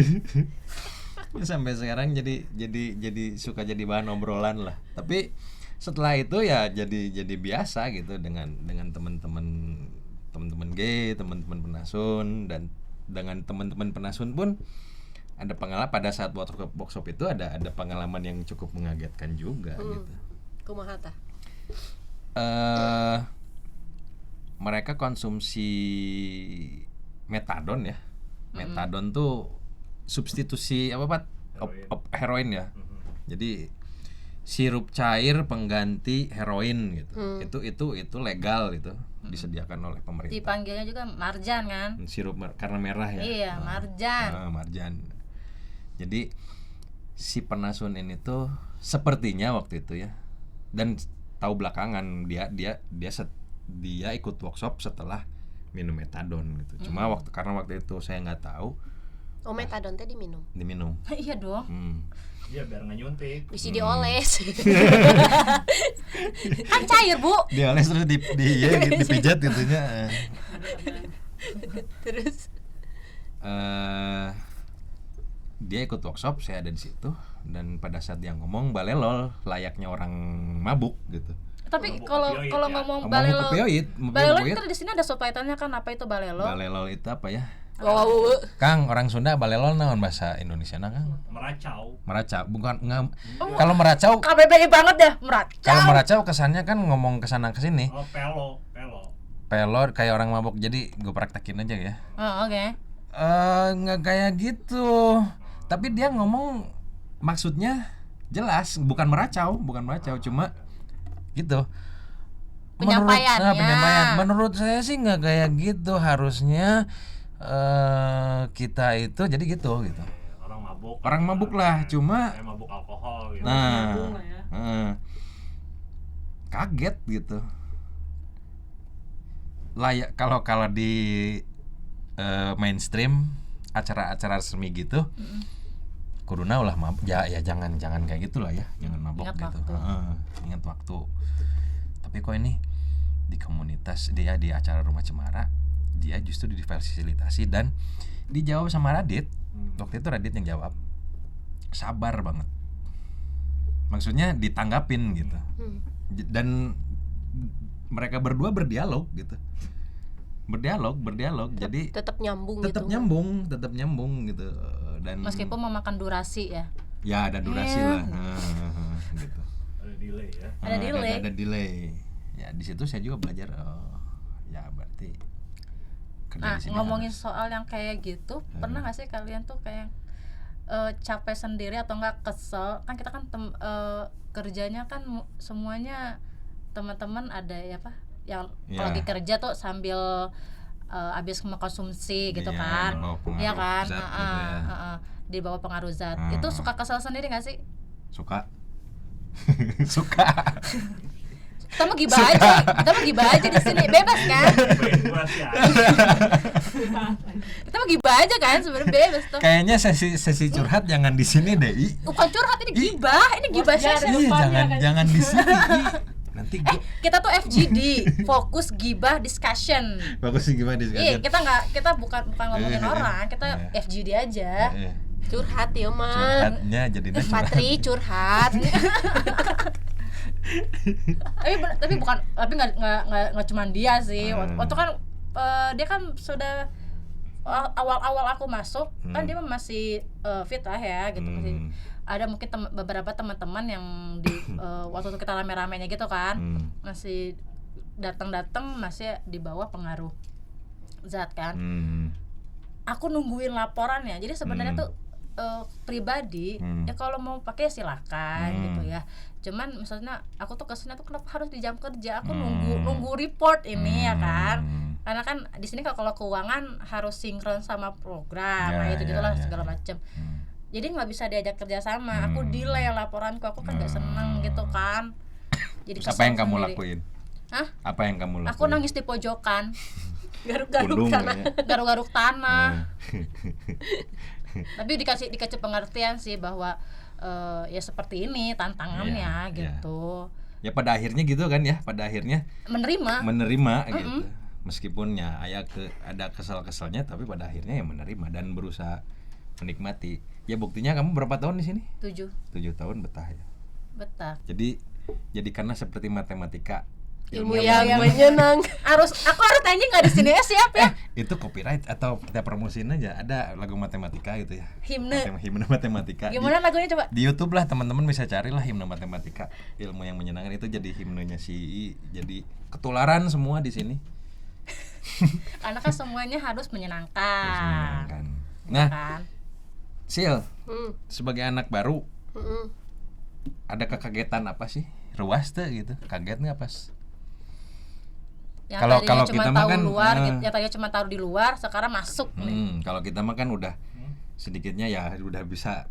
Sampai sekarang jadi suka jadi bahan obrolan lah. Tapi setelah itu ya jadi biasa gitu dengan teman-teman gay, teman-teman penasun, dan dengan teman-teman penasun pun ada pengalaman pada saat workshop itu ada pengalaman yang cukup mengagetkan juga gitu. Kumaha tah? Mereka konsumsi metadon ya. Metadon tuh substitusi heroin ya. Jadi sirup cair pengganti heroin gitu. Itu legal gitu, disediakan oleh pemerintah. Dipanggilnya juga marjan kan? Sirup karena merah ya. Iya, marjan. Marjan. Jadi si penasun ini tuh sepertinya waktu itu ya, dan tahu belakangan dia ikut workshop setelah minum metadon gitu. Cuma karena waktu itu saya nggak tahu. Oh, metadon teh diminum. Iya dong. Iya, biar nggak nyuntik. Bisa dioles. Kan cair, Bu. Dioles terus dipijat gitunya. Terus dia ikut workshop, saya ada di situ, dan pada saat dia ngomong balelol layaknya orang mabuk gitu. Tapi Mabuk kalau opioid kalau ya. ngomong Ngomong balelo, opioid, balelo itu di sini ada subtitlenya kan, apa itu balelo? balelol itu apa ya? Wow. Kang, orang Sunda balelol naon bahasa Indonesia na Kang? Meracau. Meracau, bukan kalau meracau, KBBI banget ya, meracau. kalau meracau kesannya kan ngomong kesana kesini, Oh, pelo. pelor kayak orang mabuk, jadi gue praktekin aja ya. Oh, oke. Nggak kayak gitu, tapi dia ngomong maksudnya jelas, bukan meracau, cuma gitu. Penyampaiannya. Penyampaian. Menurut saya sih nggak kayak gitu, harusnya kita itu jadi gitu. Orang mabuk lah, cuma Kayak mabuk alkohol gitu. nah, Nyambung lah ya. kaget gitu. Layak kalau di mainstream acara-acara resmi gitu, kuduna ulah mabuk ya jangan kayak gitulah ya, jangan mabuk Ingat gitu. waktu. Ingat waktu. Tapi kok ini di komunitas dia di acara Rumah Cemara, dia justru difasilitasi dan dijawab sama Radit. Waktu itu Radit yang jawab, sabar banget, maksudnya ditanggapin gitu. Dan mereka berdua berdialog gitu, berdialog jadi Tetap nyambung tetap gitu. nyambung gitu. Dan Meskipun memakan durasi ya. ya ada durasi lah. Gitu. Ada delay ya. Ada delay. Ada delay. Ya di situ saya juga belajar, ya berarti kerja Nah, di sini ngomongin harus. soal yang kayak gitu, pernah gak sih kalian tuh kayak capek sendiri atau enggak kesel? Kan kita kan kerjanya kan semuanya teman-teman ada ya apa? Yang kalau Iya. lagi kerja tuh sambil habis mengkonsumsi gitu Iya, kan. di bawah pengaruh Iya kan? zat gitu ya. Di bawah pengaruh zat. Ah. Itu suka kesel sendiri gak sih? Suka. Suka. Kita mau gibah aja di sini, bebas kan? Baik gua sih aja. Kita mau gibah aja kan, sebenarnya bebas tuh. Kayaknya sesi curhat jangan di sini deh. Bukan curhat, ini gibah, session. Iya, jangan di sini. Nanti Kita tuh FGD, fokus gibah discussion. bagus sih gimana Iya, diskusi. kita bukan ngomongin orang, kita FGD aja. Curhat ya mah. Curhatnya jadinya curhat. Patri curhat. tapi nggak cuma dia sih. Waktu kan dia kan sudah awal aku masuk kan dia masih fit lah ya gitu, masih ada mungkin beberapa teman-teman yang di waktu itu kita rame-ramenya gitu kan, masih datang masih di bawah pengaruh zat kan. Aku nungguin laporannya, jadi sebenarnya tuh pribadi ya kalau mau pakai silakan gitu ya, cuman misalnya aku tuh kesini tuh kenapa harus di jam kerja, aku nunggu report ini ya kan, karena kan di sini kalau keuangan harus sinkron sama program, nah itu gitulah segala macam. Jadi nggak bisa diajak kerja sama, aku delay laporanku, aku kan nggak seneng gitu kan. Jadi Terus apa yang kamu sendiri. lakuin? Hah? Apa yang kamu lakuin? Aku nangis di pojokan, Garuk-garuk Pundung tanah. ya. garuk-garuk tanah. Tapi dikasih pengertian sih bahwa ya seperti ini tantangannya Iya, gitu. Ya pada akhirnya gitu kan ya, pada akhirnya Menerima. gitu. Meskipun ya ada kesel-keselnya, tapi pada akhirnya ya menerima dan berusaha menikmati. Ya buktinya kamu berapa tahun di sini? 7 tahun betah ya. betah. Jadi karena seperti matematika, Ilmu yang menyenangkan. Aku harus tanya nggak di sini ya, siap ya? itu copyright atau kita promosiin aja, ada lagu matematika gitu ya. Himne. Himne matematika. Gimana lagunya coba? Di YouTube lah teman-teman bisa carilah himne matematika, ilmu yang menyenangkan, itu jadi himnenya si I, jadi ketularan semua di sini. Karena kan semuanya harus menyenangkan. Menyenangkan. Nah, Kan? Sil, sebagai anak baru, Mm-mm. ada kekagetan apa sih? Ruas tuh gitu, kaget nggak pas? Yang Kalau tadinya cuma kita mah tahu kan, luar, yang tadinya cuma taruh di luar, sekarang masuk nih. Kalau kita mah kan udah sedikitnya ya udah bisa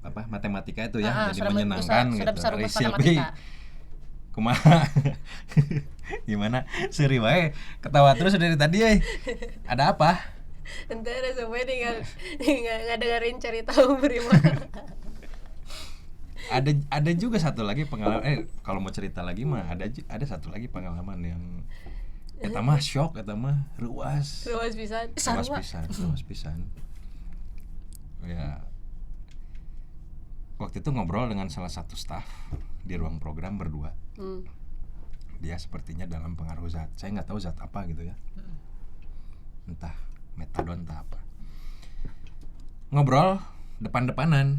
apa matematika itu ya, jadi sudah menyenangkan sudah gitu. bisa rumus Sil, matematika. kumaha? Gimana? Seri wae ketawa terus dari tadi Ada apa? Entar semua tinggal dengerin cerita Prima. Ada juga satu lagi pengalaman, kalau mau cerita lagi mah ada satu lagi pengalaman yang eta mah shock, eta mah ruas Ruas pisan. pisan. Ya waktu itu ngobrol dengan salah satu staff di ruang program berdua. Dia sepertinya dalam pengaruh zat, saya nggak tahu zat apa gitu ya, entah metadon entah apa. Ngobrol depan-depanan,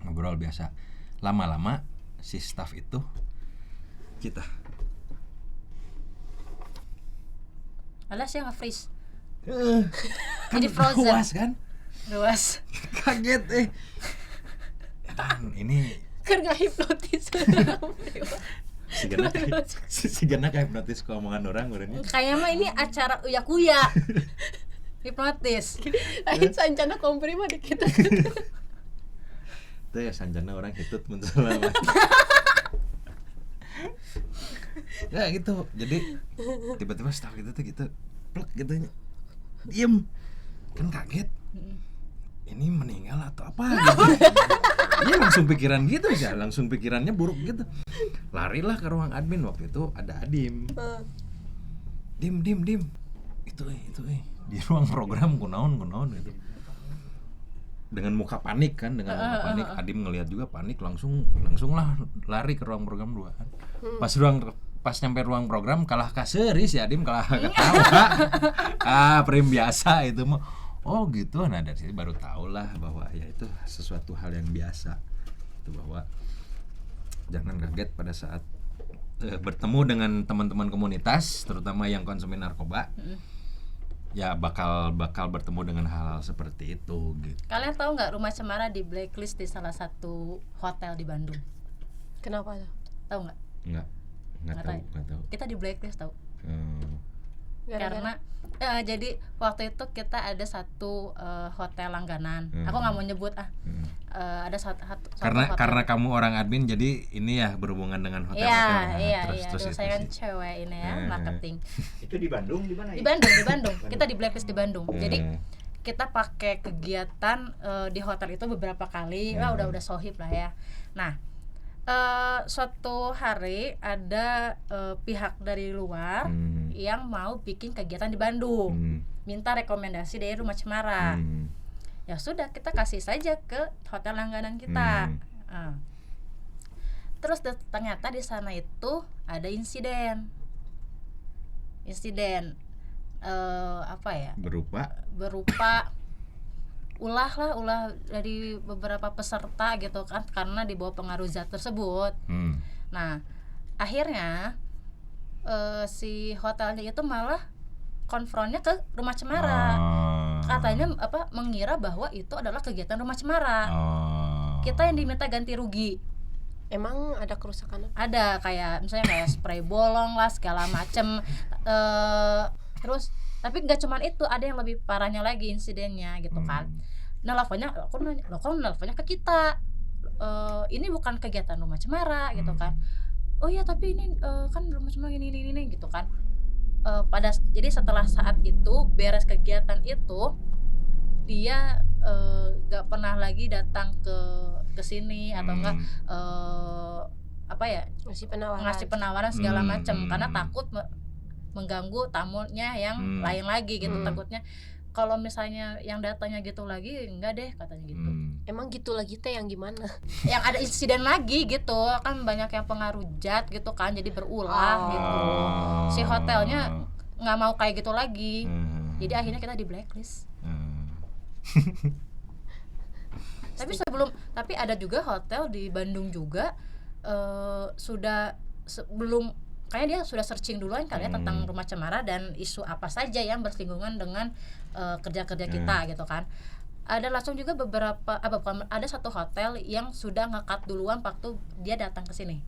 ngobrol biasa. Lama-lama si staff itu kita alas ya nge-freeze. Jadi frozen. luas kan, Luas. kaget dan ini Kan nggak hipnotis. si Gana kayak hipnotis ke omongan orang orangnya. Kayaknya mah ini acara uya-kuya. Hipnotis. Lain sancana kompri mah dikit. Itu ya sanjana orang hitut muncul lama. Ya gitu, jadi tiba-tiba staff gitu tuh gitu plek gitu diem, kan kaget ini meninggal atau apa gitu. Dia langsung pikiran gitu ya, langsung pikirannya buruk gitu. Larilah ke ruang admin, waktu itu ada Adim. Dim itu di ruang program kunaon gitu. Dengan muka panik kan, dengan muka panik. Adim ngelihat juga panik, langsung lah lari ke ruang program 2 kan. Pas nyampe ruang program kalah kaseri si Adim, kalah ketawa. Prim biasa itu mah. Oh gitu. Nah dari situ baru tahu lah bahwa ya itu sesuatu hal yang biasa. Itu bahwa jangan kaget pada saat bertemu dengan teman-teman komunitas, terutama yang konsumen narkoba. Ya bakal bertemu dengan hal-hal seperti itu gitu. Kalian tahu nggak Rumah Cemara di blacklist di salah satu hotel di Bandung? Kenapa tuh? Tahu nggak? Nggak tahu. Kita di blacklist tahu. Gara-gara? Karena jadi waktu itu kita ada satu hotel langganan. Aku nggak mau nyebut ada satu Karena kamu orang admin, jadi ini ya berhubungan dengan hotel-hotel. Iya. Terus Aduh, saya kan cewek ini ya, marketing. Itu di Bandung di mana ya? Di Bandung. Kita di blacklist di Bandung. Jadi kita pakai kegiatan di hotel itu beberapa kali. Wah, udah sohib lah ya. Nah, suatu hari ada pihak dari luar yang mau bikin kegiatan di Bandung, minta rekomendasi dari Rumah Cemara. Ya sudah, kita kasih saja ke hotel langganan kita. Terus ternyata di sana itu ada insiden apa ya? Berupa ulah dari beberapa peserta gitu kan, karena di bawah pengaruh zat tersebut. Nah, akhirnya si hotelnya itu malah konfronnya ke Rumah Cemara. Katanya mengira bahwa itu adalah kegiatan Rumah Cemara. Kita yang diminta ganti rugi. Emang ada kerusakan apa? Ada misalnya spray bolong lah segala macem. Terus tapi nggak cuman itu, ada yang lebih parahnya lagi insidennya gitu kan. Nelfonnya ke kita. Ini bukan kegiatan Rumah Cemara gitu kan. Oh iya, tapi ini kan Rumah Cemara ini gitu kan. Jadi setelah saat itu beres kegiatan itu, dia nggak pernah lagi datang ke sini atau enggak ngasih penawaran segala macam, karena takut mengganggu tamunya yang lain lagi gitu. Takutnya kalau misalnya yang datanya gitu lagi, enggak deh katanya gitu. Emang gitu lagi teh yang gimana? Yang ada insiden lagi gitu kan, banyak yang pengaruh zat gitu kan, jadi berulang gitu. Si hotelnya nggak mau kayak gitu lagi, jadi akhirnya kita di blacklist. Tapi ada juga hotel di Bandung juga kayaknya dia sudah searching duluan kali ya tentang Rumah Cemara dan isu apa saja yang bersinggungan dengan kerja-kerja kita gitu kan. Ada langsung juga ada satu hotel yang sudah nge-cut duluan waktu dia datang ke sini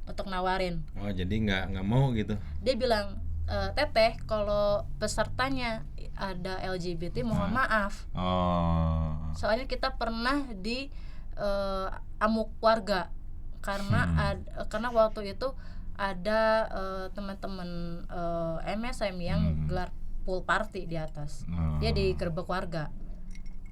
untuk nawarin. Oh, jadi nggak mau gitu. Dia bilang, Teteh, kalau pesertanya ada LGBT mohon maaf. Soalnya kita pernah di amuk warga karena waktu itu ada teman-teman MSM yang gelar pool party di atas. Dia digerebek warga.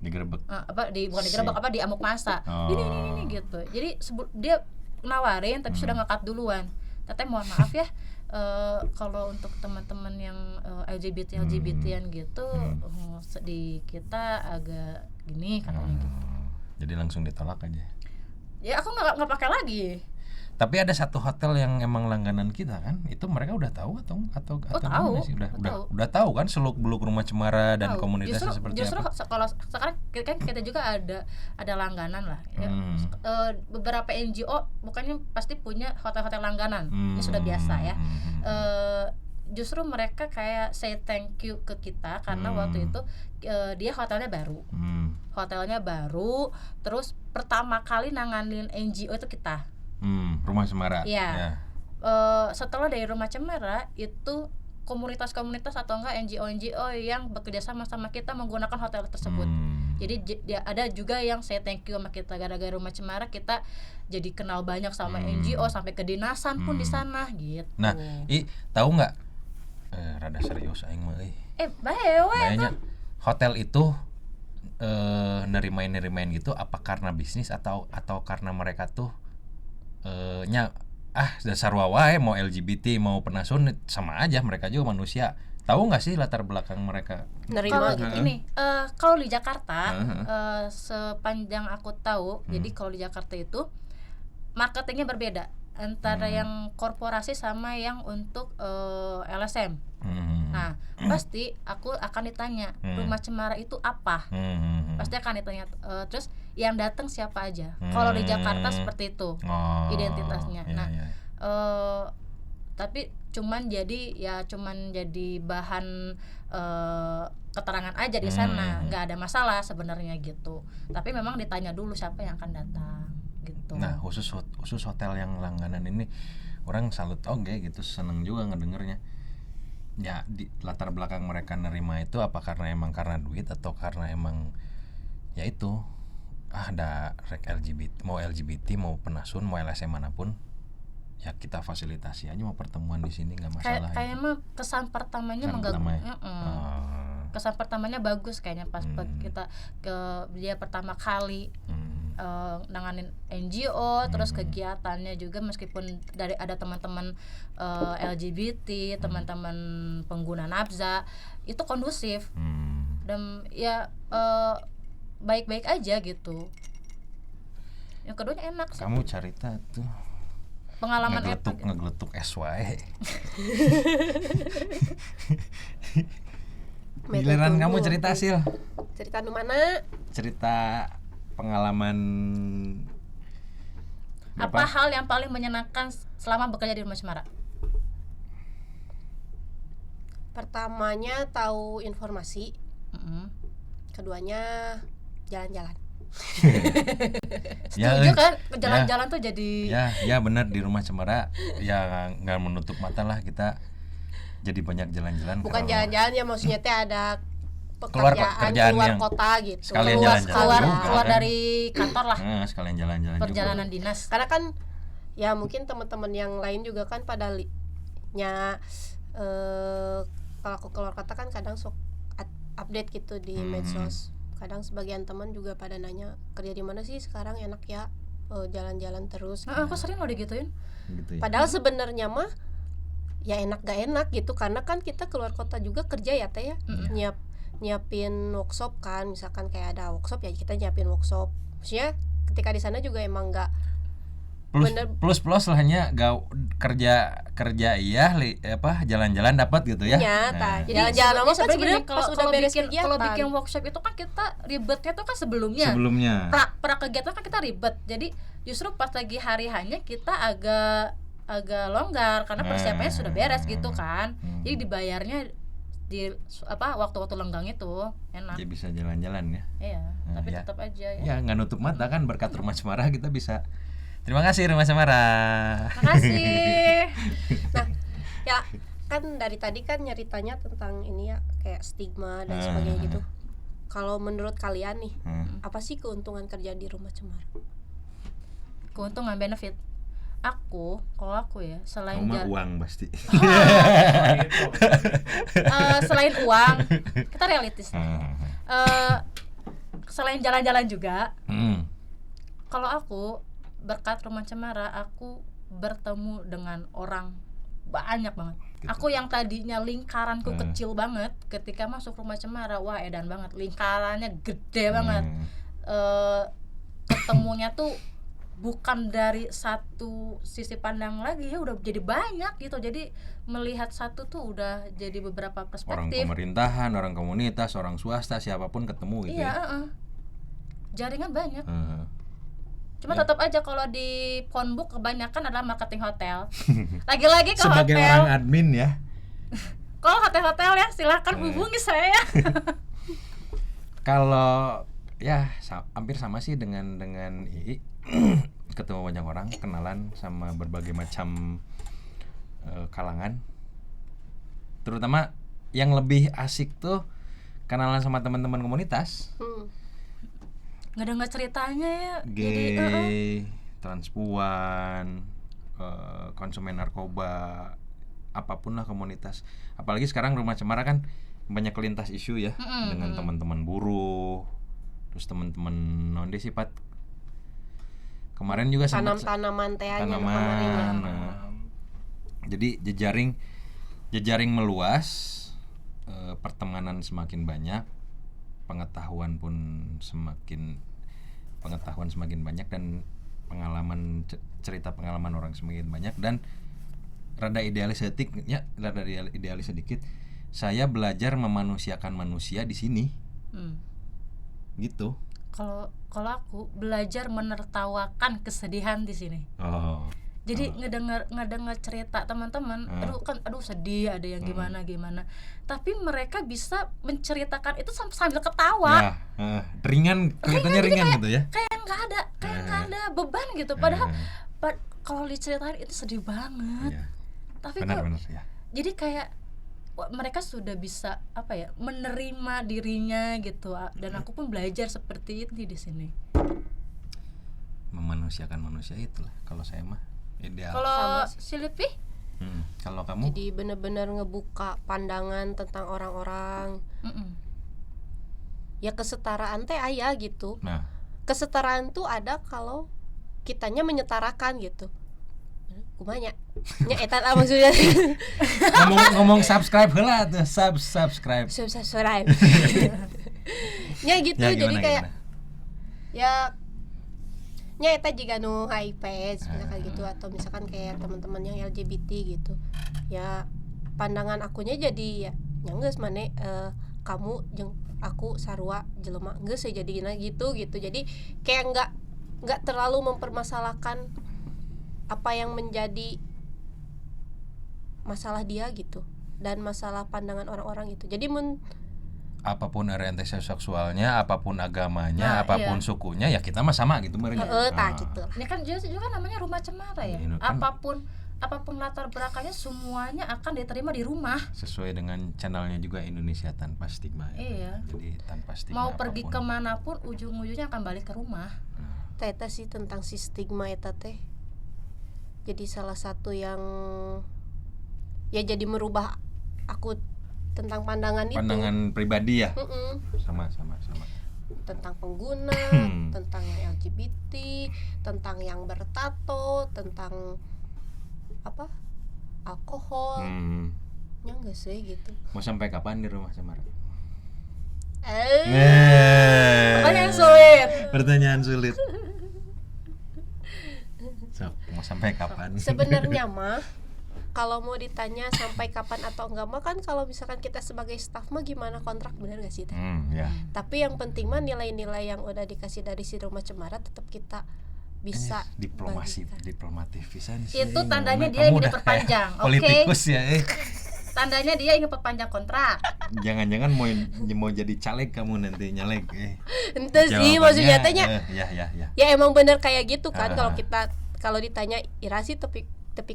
Di amuk masa. Ini gitu. Jadi dia nawarin tapi sudah nge-cut duluan. Teteh mohon maaf ya, kalau untuk teman-teman yang LGBT-an gitu, di kita agak gini katanya gitu. Jadi langsung ditolak aja. Ya aku nggak pakai lagi. Tapi ada satu hotel yang emang langganan kita kan, itu mereka udah tahu atau tahu, gimana sih? tahu. Udah tahu kan seluk beluk Rumah Cemara dan Tahu. komunitasnya seperti justru apa? kalau sekarang kan kita juga ada langganan lah ya. Beberapa NGO bukannya pasti punya hotel-hotel langganan, ini sudah biasa ya. Justru mereka kayak say thank you ke kita karena waktu itu dia hotelnya baru, terus pertama kali nanganin NGO itu kita. Rumah Cemara. Iya. Ya. Setelah dari Rumah Cemara itu komunitas-komunitas atau enggak NGO yang bekerja sama kita menggunakan hotel tersebut. Jadi ada juga yang saya thank you sama kita gara-gara Rumah Cemara kita jadi kenal banyak sama NGO sampai kedinasan pun di sana gitu. Nah, tahu nggak? Rada serius aing mah. Bayangnya hotel itu nerimain gitu apa karena bisnis atau karena mereka tuh dasar wawahe mau LGBT mau penasun sama aja, mereka juga manusia. Tahu nggak sih latar belakang mereka? Nerima Kalau kalau di Jakarta sepanjang aku tahu, jadi kalau di Jakarta itu marketingnya berbeda antara yang korporasi sama yang untuk LSM. Nah, pasti aku akan ditanya Rumah Cemara itu apa? Pasti akan ditanya. Terus yang datang siapa aja? Kalau di Jakarta seperti itu identitasnya. Nah, tapi cuman jadi bahan keterangan aja di sana, nggak ada masalah sebenarnya gitu. Tapi memang ditanya dulu siapa yang akan datang gitu. Nah, khusus hotel yang langganan ini orang salut gitu, seneng juga ngedengernya. Ya, di latar belakang mereka nerima itu apa karena duit atau karena emang ya itu ada rek LGBT mau penasun mau LSM manapun ya kita fasilitasi aja, mau pertemuan di sini nggak masalah. Kayaknya mah kesan pertamanya kesan pertamanya bagus kayaknya pas kita ke dia pertama kali nanganin NGO, terus kegiatannya juga meskipun dari ada teman-teman LGBT, teman-teman pengguna nafza itu kondusif dan ya baik-baik aja gitu. Yang keduanya enak sih. Kamu cerita tuh pengalaman ngegeletuk SY. Giliran kamu cerita Sil. Cerita nu mana? Cerita pengalaman apa hal yang paling menyenangkan selama bekerja di Rumah Cemara? Pertamanya tahu informasi, keduanya jalan-jalan. Setuju kan jalan-jalan tuh jadi ya benar, di Rumah Cemara ya nggak menutup mata lah kita jadi banyak jalan-jalan. Bukan jalan-jalan ya, maksudnya teh ada keluar yang kota gitu, sekalian jalan-jalan keluar dari kantor lah, sekalian jalan-jalan perjalanan juga. dinas. Karena kan ya mungkin teman-teman yang lain juga kan pada kalau aku keluar kota kan kadang sok update gitu di medsos. Kadang sebagian teman juga pada nanya kerja di mana sih sekarang, enak ya jalan-jalan terus. Aku sering lo digituin. Gitu ya. Padahal sebenarnya mah ya enak gak enak gitu, karena kan kita keluar kota juga kerja ya teh ya, nyiapin workshop kan, misalkan kayak ada workshop ya kita nyiapin workshop. Maksudnya ketika di sana juga emang nggak plus lahnya kerja jalan-jalan dapat gitu ya. Nyata. Jadi jalan-jalan apa sebenarnya pas udah beres kegiatan. Kalau bikin workshop itu kan kita ribetnya tuh kan sebelumnya. Pra kegiatan kan kita ribet. Jadi justru pas lagi hari hanya kita agak longgar karena persiapannya sudah beres gitu kan. Jadi dibayarnya di waktu-waktu lenggang itu enak. Ya bisa jalan-jalan ya. Iya, tapi tetap aja ya. Ya nggak nutup mata kan, berkat Rumah Cemara kita bisa. Terima kasih Rumah Cemara. Makasih. Nah, ya kan dari tadi kan nyeritanya tentang ini ya, kayak stigma dan sebagainya gitu. Kalau menurut kalian nih, apa sih keuntungan kerja di Rumah Cemara? Keuntungan benefit. Kalau aku ya selain uang pasti. Selain uang, kita realistis. Selain jalan-jalan juga. Kalau aku berkat Rumah Cemara, aku bertemu dengan orang banyak banget. Gitu. Aku yang tadinya lingkaranku kecil banget, ketika masuk Rumah Cemara, wah edan banget, lingkarannya gede banget. ngomongnya tuh bukan dari satu sisi pandang lagi ya, udah jadi banyak gitu. Jadi melihat satu tuh udah jadi beberapa Orang perspektif. pemerintahan, orang komunitas, orang swasta, siapapun ketemu gitu Iya, ya. jaringan banyak. Cuma Ya. tetap aja kalau di phonebook kebanyakan adalah marketing hotel. Lagi-lagi ke Sebagai hotel. orang admin ya. Kalau hotel-hotel ya silakan hubungi saya. Kalau ya hampir sama sih dengan II. Ketemu banyak orang, kenalan sama berbagai macam kalangan. Terutama yang lebih asik tuh kenalan sama teman-teman komunitas. Ngedenger ceritanya ya. Jadi Gay, transpuan, konsumen narkoba, apapun lah komunitas. Apalagi sekarang Rumah Cemara kan banyak lintas isu ya, dengan teman-teman buruh, terus teman-teman non sifat. Kemarin juga sempat Tanam-tanaman teh aja tanaman. Jadi jejaring meluas, pertemanan semakin banyak, pengetahuan semakin banyak, dan cerita pengalaman orang semakin banyak. Dan rada idealis sedikit, saya belajar memanusiakan manusia di sini. Gitu. Kalau aku belajar menertawakan kesedihan di sini. Jadi ngedenger cerita teman-teman, aduh sedih, ada yang gimana. Tapi mereka bisa menceritakan itu sambil ketawa. Ya, ringan, kelihatannya ringan gitu ya. Kayak nggak ada beban gitu. Padahal kalau diceritain itu sedih banget. Tapi Benar kok ya. jadi kayak mereka sudah bisa menerima dirinya gitu. Dan aku pun belajar seperti itu di sini. Memanusiakan manusia itulah kalau saya mah ideal. Kalau si Lipi? Kalau kamu? Jadi benar-benar ngebuka pandangan tentang orang-orang. Ya kesetaraan teh aya gitu. Nah, Kesetaraan tuh ada kalau kitanya menyetarakan gitu. Kumanya nya eta maksudnya. ngomong subscribe heula tuh, subscribe. Subscribe. Ya gitu, Ya, jadi gimana, kayak gimana? ya nya eta juga nu HIV misalkan gitu, atau misalkan kayak teman-teman yang LGBT gitu. Ya pandangan akunya jadi ya geus mane kamu jeung aku sarua jelema geus jadina gitu. Jadi kayak enggak terlalu mempermasalahkan apa yang menjadi masalah dia gitu, dan masalah pandangan orang-orang gitu. Jadi Apapun orientasi seksualnya, apapun agamanya, Nah, apapun iya. sukunya, ya kita mah sama gitu mereka. gitu lah. Ini kan juga namanya Rumah Cemara ya. Ini kan- Apapun latar belakangnya semuanya akan diterima di rumah. Sesuai dengan channelnya juga Indonesia Tanpa Stigma. Iya. Jadi tanpa stigma. Mau pergi apapun. kemanapun ujung-ujungnya akan balik ke rumah. Eta sih tentang si stigma eta teh. Jadi salah satu yang ya jadi merubah aku tentang pandangan itu. Pandangan pribadi ya. Mm-mm. Sama. Tentang pengguna, tentang yang LGBT, tentang yang bertato, tentang apa? Alkohol. Ya enggak sih gitu. Mau sampai kapan di Rumah Cemara? Pertanyaan sulit. Pertanyaan sulit. So, mau sampai kapan? Sebenarnya mah kalau mau ditanya sampai kapan atau enggak mah kan kalau misalkan kita sebagai staff mah gimana kontrak, benar gak sih teh? Ya. Tapi yang penting mah nilai-nilai yang udah dikasih dari si Rumah Cemara tetap kita bisa bagikan. Diplomatif bisa nih. Itu tandanya dia ingin diperpanjang, oke? Politikus ya. Tandanya dia ingin perpanjang kontrak. Jangan-jangan mau jadi caleg kamu nanti nyalek. Ente sih maksudnya tanya. Ya. Ya emang bener kayak gitu kan. Kalau ditanya Irasi tapi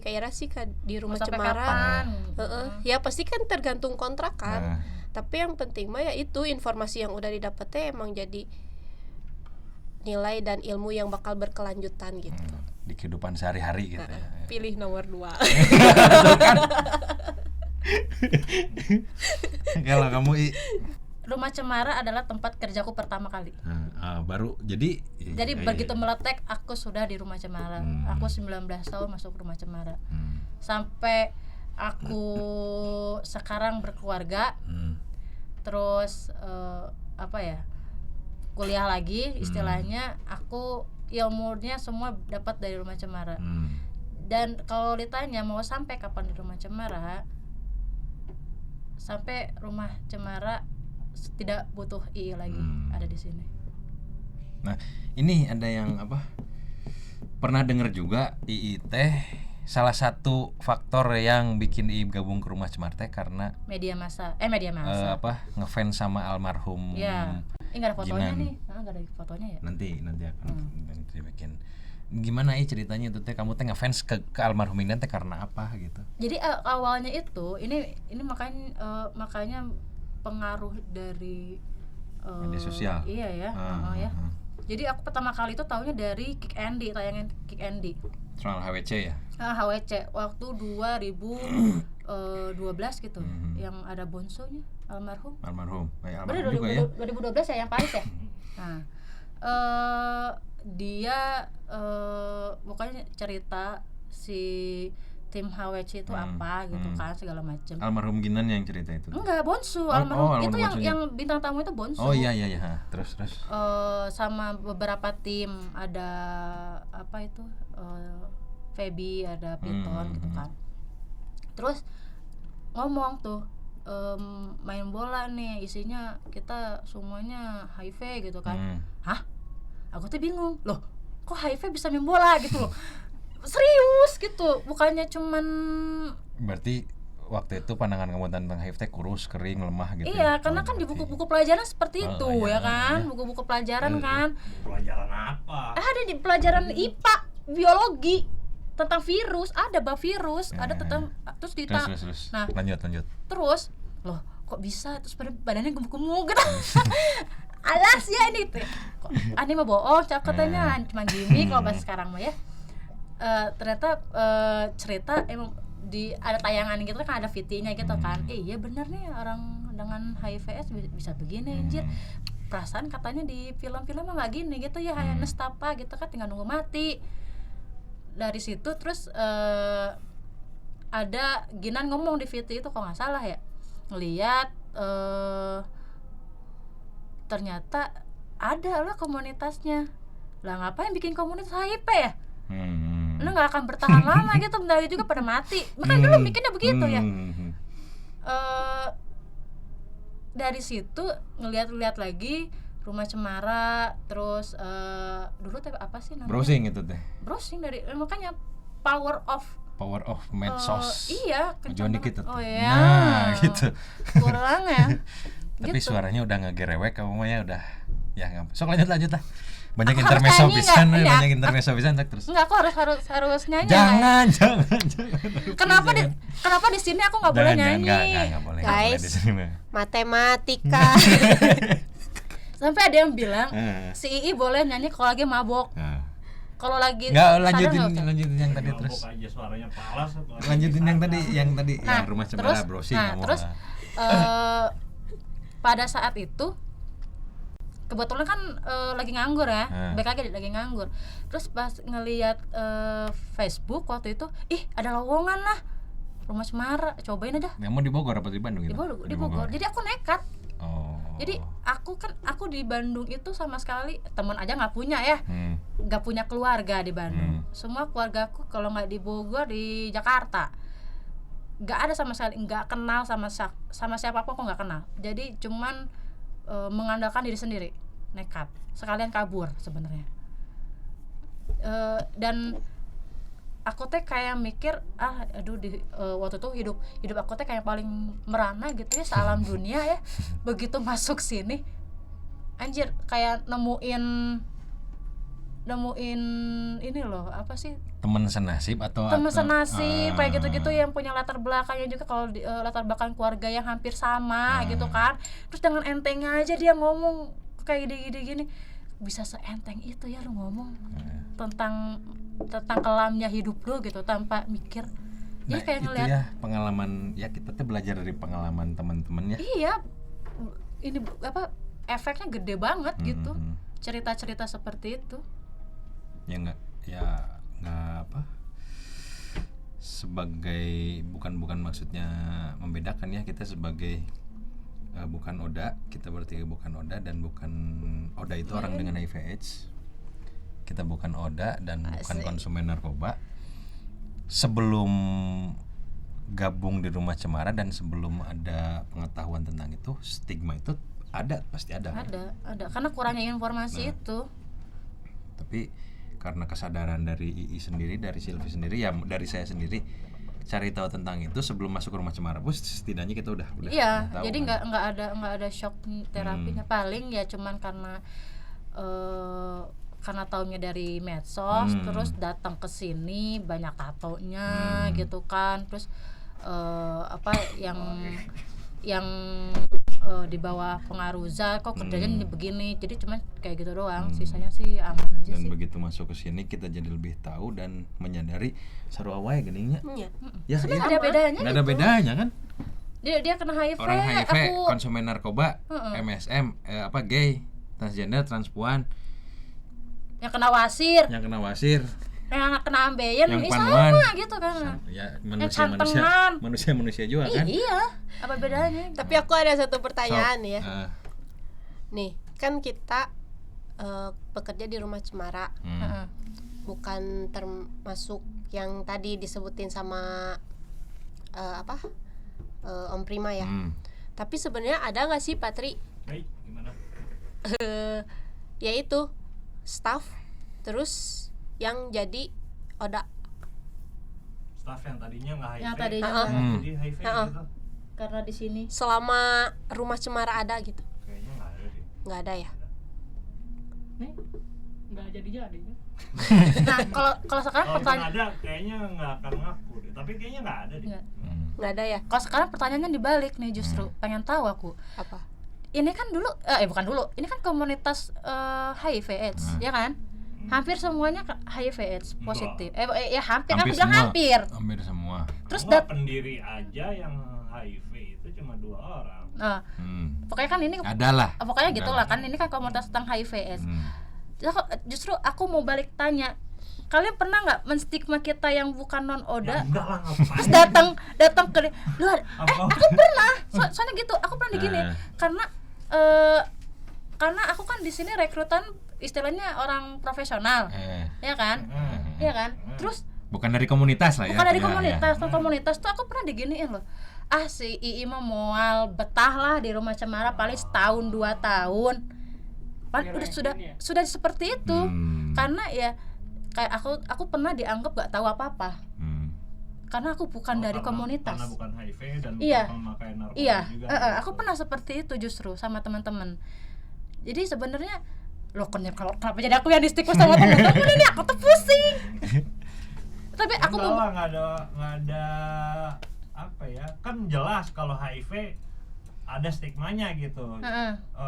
kayak Irasi kan di Rumah Mau sampai Cemara. kapan? Ya pasti kan tergantung kontrak kan. Tapi yang penting mah ya itu informasi yang udah didapetnya emang jadi nilai dan ilmu yang bakal berkelanjutan gitu. Di kehidupan sehari-hari gitu ya. Pilih nomor 2. Kalau kamu Rumah Cemara adalah tempat kerjaku pertama kali. baru jadi Begitu meletek aku sudah di Rumah Cemara. Aku 19 tahun masuk Rumah Cemara. Sampai aku sekarang berkeluarga. Terus kuliah lagi istilahnya, aku ilmunya semua dapat dari Rumah Cemara. Dan kalau ditanya mau sampai kapan di Rumah Cemara, sampai Rumah Cemara tidak butuh II lagi ada di sini. Nah, ini ada yang apa? Pernah dengar juga II teh salah satu faktor yang bikin II gabung ke Rumah Cemara teh karena Media massa. ngefans sama almarhum. Ya. Ini nggak ada fotonya Jinan. nih. Nggak ada fotonya ya. Nanti akan dibikin. Gimana ceritanya itu teh, kamu teh ngefans ke almarhum ini teh karena apa gitu? Jadi awalnya itu ini makanya pengaruh dari Media sosial. Iya ya. Ya. Jadi aku pertama kali itu taunya dari Kick Andy, tayangan Kick Andy. Soal HWC ya? HWC waktu 2012 gitu. Yang ada Bonsonya almarhum. Bener juga ya. 2012 ya yang Paris ya. Nah, dia pokoknya cerita si tim HWC itu apa gitu kan segala macam. Almarhum Ginan yang cerita itu. Enggak, Bonsu. Almarhum Itu Bonsunya. yang bintang tamu itu Bonsu. Oh iya. Terus. Sama beberapa tim, ada apa itu? Feby, ada Piton gitu kan. Terus ngomong tuh main bola nih isinya kita semuanya HIV gitu kan. Hah? Aku tuh bingung. Loh, kok HIV bisa main bola gitu loh. Serius gitu, bukannya cuman. Berarti waktu itu pandangan kamu tentang HIV teh kurus, kering, lemah gitu. Iya, karena kan di buku-buku pelajaran seperti itu ya kan, buku-buku pelajaran kan. Pelajaran apa? Ada di pelajaran IPA, biologi tentang virus, ada bab virus, ada tentang terus Terus. Nah, lanjut. terus loh kok bisa terus badannya gemuk-gemuk gitu. Alas ya ini teh. Kok aneh mah bohong, katanya cuma gimmick kalau bahasa sekarang mah ya. Ternyata cerita emang ada tayangan gitu kan, ada VT-nya gitu kan. Iya bener nih orang dengan HIV/AIDS bisa begini anjir. Perasaan katanya di film-film mah nggak gini gitu ya, hanya nestapa gitu kan, tinggal nunggu mati. Dari situ terus ada Ginan ngomong di VT itu kalau nggak salah ya, ngelihat ternyata ada lah komunitasnya. Lah ngapain bikin komunitas HIV ya? Lu nggak akan bertahan lama gitu, bentar lagi juga pada mati. Makanya dulu bikinnya begitu ya. Dari situ ngeliat lagi Rumah Cemara, terus dulu teh apa sih namanya? Browsing itu teh. Browsing dari makanya power of medsos. Iya, Jual dikit tuh. Oh iya. Nah, gitu. Kurang ya. Tapi gitu. suaranya udah ngegerewek, kamu mah ya udah. Ya nggak. Sok lanjut lah. Banyak Aku intermezzo harus nyanyi pisan, nggak? Iya. banyak intermezzo pisan terus. Enggak, aku harus nyanyi. Jangan. Kenapa di sini aku nggak boleh nyanyi? Enggak boleh. Guys. Di sini mah. Matematika. Sampai ada yang bilang si II boleh nyanyi kalau lagi mabok. Kalau lagi Enggak, sadar lanjutin yang tadi terus. Mabok aja suaranya palas. Lanjutin yang tadi yang Rumah Cemara browsing kamu. Terus pada saat itu kebetulan kan lagi nganggur ya, lagi nganggur. Terus pas ngelihat Facebook waktu itu, ada lowongan lah Rumah Cemara, cobain aja. Kamu di Bogor apa di Bandung gitu? Di Bogor. Jadi aku nekat. Oh. Jadi aku di Bandung itu sama sekali teman aja nggak punya ya, nggak punya keluarga di Bandung. Semua keluargaku kalau nggak di Bogor di Jakarta, nggak ada sama sekali, nggak kenal sama siapapun, aku nggak kenal. Jadi cuman mengandalkan diri sendiri, nekat, sekalian kabur sebenarnya. Dan aku teh kayak mikir waktu itu hidup aku teh kayak paling merana gitu ya sealam dunia ya. Begitu masuk sini anjir kayak nemuin ini loh, apa sih, teman senasib atau senasib kayak gitu-gitu yang punya latar belakangnya juga, kalau latar belakang keluarga yang hampir sama gitu kan. Terus dengan entengnya aja dia ngomong kayak gini bisa seenteng itu ya lu ngomong tentang kelamnya hidup lo gitu tanpa mikir. Jadi kayak ngeliat ya pengalaman ya, kita tuh belajar dari pengalaman teman-teman ya. Iya, ini efeknya gede banget gitu. Cerita-cerita seperti itu. Ya nggak sebagai bukan maksudnya membedakan ya, kita sebagai bukan Oda, kita bertiga bukan Oda dan bukan Oda itu orang dengan HIV/AIDS. Kita bukan Oda dan bukan konsumen narkoba. Sebelum gabung di Rumah Cemara dan sebelum ada pengetahuan tentang itu, stigma itu pasti ada. Ada karena kurangnya informasi itu. Tapi karena kesadaran dari II sendiri, dari Silvi sendiri, ya dari saya sendiri cari tahu tentang itu sebelum masuk ke Rumah Cemara, setidaknya kita udah Iya, tahu jadi kan. nggak ada shock terapinya. Paling ya cuman karena taunya dari medsos, terus datang ke sini banyak tatonya gitu kan, terus apa yang di bawah pengaruh zat kok kerjanya begini, jadi cuman kayak gitu doang. Sisanya sih aman aja Dan sih. begitu masuk ke sini kita jadi lebih tahu dan menyadari saru awalnya geningnya. Iya. Ya, Sebenarnya ada bedanya. nggak ada bedanya kan? Dia kena HIV, Orang HIV, aku konsumen narkoba, MSM, gay, transgender, transpuan, yang kena wasir, yang kena wasir, yang kena ambeien, yang sama panwan. gitu kan. Ya cantengan. manusia juga kan? Iya, apa bedanya? Tapi aku ada satu pertanyaan nih ya. Eh, Nih, kan kita bekerja di Rumah Cemara, Heeh. bukan termasuk yang tadi disebutin sama Om Prima ya. Tapi sebenarnya ada nggak sih Patri, Baik, gimana? yaitu staff terus yang jadi Oda? Staff yang tadinya nggak HIV, Yang tadinya jadi HIV gitu. karena di sini Selama Rumah Cemara ada gitu? Kayaknya nggak ada deh. Nggak ada ya? nih nggak jadi nah kalau sekarang Kalau pertanyaan ada, kayaknya nggak akan ngaku deh. Tapi kayaknya nggak ada deh. Nggak. Nggak ada ya? Kalau sekarang pertanyaannya dibalik nih, justru pengen tahu aku. Apa? Ini kan dulu bukan dulu, ini kan komunitas HIV/AIDS, ya kan? Hampir semuanya HIV/AIDS positif. Ya hampir, aku bilang hampir. Hampir semua. Terus Enggak, pendiri aja yang HIV itu cuma 2 orang. Pokoknya kan ini Adalah. pokoknya gitulah kan, ini kan komunitas tentang HIV/AIDS. Justru aku mau balik tanya, kalian pernah nggak menstigma kita yang bukan non Oda? Ya, enggak lah, ngapain? Terus datang ke lu aku pernah soalnya gitu, aku pernah digini karena aku kan di sini rekrutan istilahnya orang profesional, ya kan, ya kan. Terus Bukan dari komunitas lah ya. bukan dari Ya, komunitas, ya. tuh komunitas tuh aku pernah diginiin loh. Si Ii mah moal betah lah di Rumah Cemara paling setahun 2 tahun. Sudah seperti itu. Karena ya kayak aku pernah dianggap gak tahu apa-apa. Karena aku bukan dari komunitas. Karena bukan HIV dan Iya. bukan pemakai narkoba Iya, juga. aku pernah seperti itu justru sama teman-teman. Jadi sebenarnya loh kenapa jadi aku yang di stigma sama teman-teman ini, aku tuh pusing. Tapi aku enggak lah, nggak ada apa ya, kan jelas kalau HIV ada stigmanya gitu.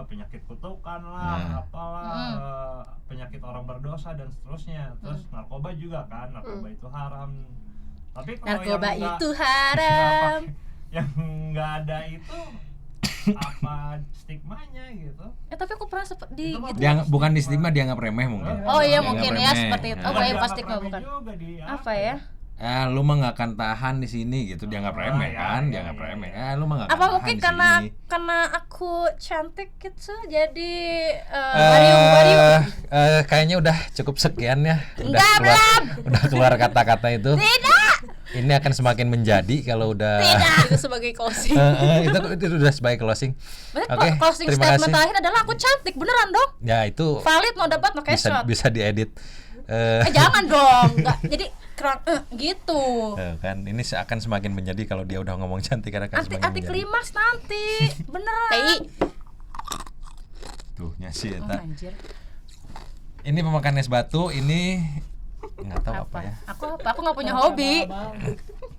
Penyakit kutukan lah, apalah, penyakit orang berdosa dan seterusnya. Terus narkoba juga kan, narkoba itu haram. Tapi kalau narkoba yang itu haram. yang nggak ada itu apa stigmanya gitu. Tapi aku pernah di Itu mah gitu. Bukan di stigma, dianggap remeh mungkin. Oh iya Dianggap mungkin ya remeh. seperti itu. Oh Nggak ya dianggap pasti remeh bukan. juga di Apa ya? Lu mah nggak akan tahan di sini gitu, dianggap remeh ya, kan, ya, dianggap ya, remeh. ya. Lu mah nggak akan Apa tahan mungkin di karena sini. aku cantik gitu jadi barium. Kayaknya udah cukup sekian ya. Enggak, Udah keluar kata-kata itu. Tidak. Ini akan semakin menjadi kalau udah. Itu sebagai closing. Itu udah sebagai closing. Berarti Oke, closing terima statement kasih. terakhir adalah aku cantik beneran dong. Ya itu Valid mau dapat pakai shot. bisa diedit. Jangan dong. Enggak. Jadi keren gitu. Kan ini akan semakin menjadi kalau dia udah ngomong cantik karena akan semakin Anti menjadi. klimaks nanti. Beneran. TI. Tuh nyasi Oh, eta. anjir. Ini pemakan es batu, ini nggak tahu apa ya. Aku nggak punya hobi.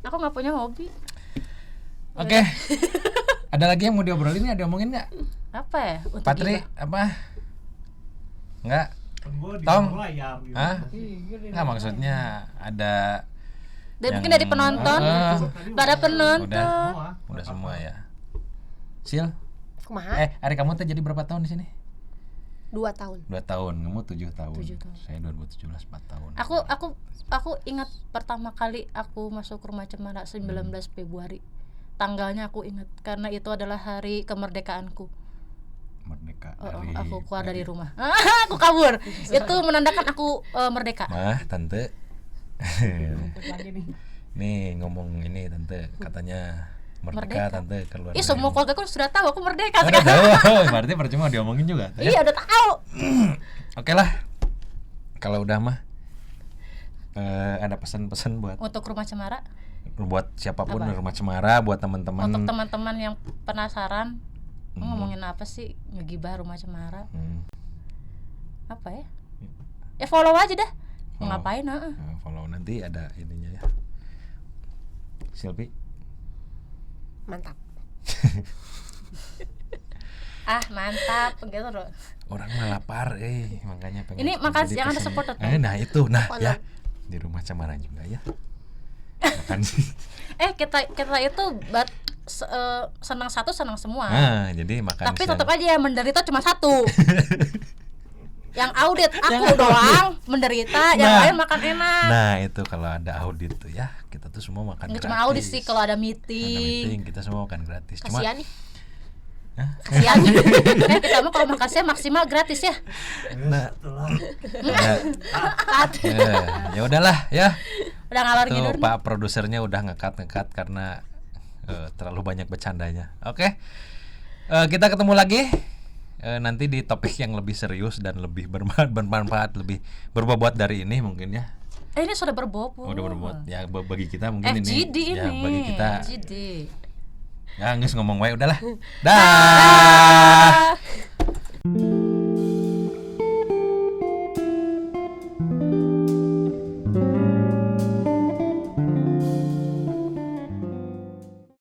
Aku nggak punya hobi. Oke. Ada lagi yang mau diobrolin, ada omongin nggak? Apa ya? Untuk Patri gibah. apa? Nggak? Kan gua di Tong. luar layar gitu. Hah? Nggak, maksudnya ada Mungkin yang- dari penonton. Pada penonton. udah semua ya. Sil, Kumaha? hari kamu tuh jadi berapa tahun di sini? 2 tahun. 2 tahun, kamu 7 tahun. 7 tahun. Saya 2017 4 tahun. Aku ingat pertama kali aku masuk Rumah Cemara 19 Februari tanggalnya aku ingat karena itu adalah hari kemerdekaanku. Merdeka Aku keluar dari rumah. Aku kabur. Itu menandakan aku merdeka. Mah, tante. Lagi nih. Nih ngomong ini tante katanya merdeka, Merdeka. tante keluar. Ih, dari semua rumah. keluarga aku sudah tahu aku merdeka Udah sekarang. tahu, berarti percuma diomongin juga. Ya? Iya, udah tahu. Oke lah. Kalau udah mah ada pesan-pesan buat Untuk Rumah Cemara, siapapun Apa? Rumah Cemara, buat teman-teman. untuk teman-teman yang penasaran Hmm. ngomongin apa sih ngegibah Rumah Cemara? Hmm. Apa ya? Ya follow aja dah. Mau Follow. ngapain? Heeh. Nah, follow nanti ada ininya ya. Silvi. Mantap. Mantap gitu loh. Orang mah lapar, makanya pengen. Ini makan jadi siang ada kesini. supporter tuh. Nah itu, Konon. ya di Rumah Cemara juga ya. Makan sih. Kita itu senang satu senang semua. Nah, jadi makan. Tapi siang. tetap aja yang menderita cuma satu. Yang audit aku doang menderita, yang Nah. lain makan enak. Nah itu kalau ada audit tuh ya, kita tuh semua makan Nggak gratis. cuma audit sih, kalau ada Ada meeting. meeting kita semua makan gratis. Cuma Kasihan nih. Kasihan. Kita mah kalau makan siang maksimal gratis ya. nah, Itulah. ya udahlah ya. Udah ngalor Tuh ngidul. Pak produsernya udah ngekat karena terlalu banyak bercandanya. Oke. Kita ketemu lagi nanti di topik yang lebih serius dan lebih bermanfaat, lebih berbobot dari ini mungkin ya. Ini sudah berbobot. Udah berbobot. Ya bagi kita mungkin FGD ini. Ya ini. bagi kita. FGD. Ya nggak ngomong wae udahlah. Dah.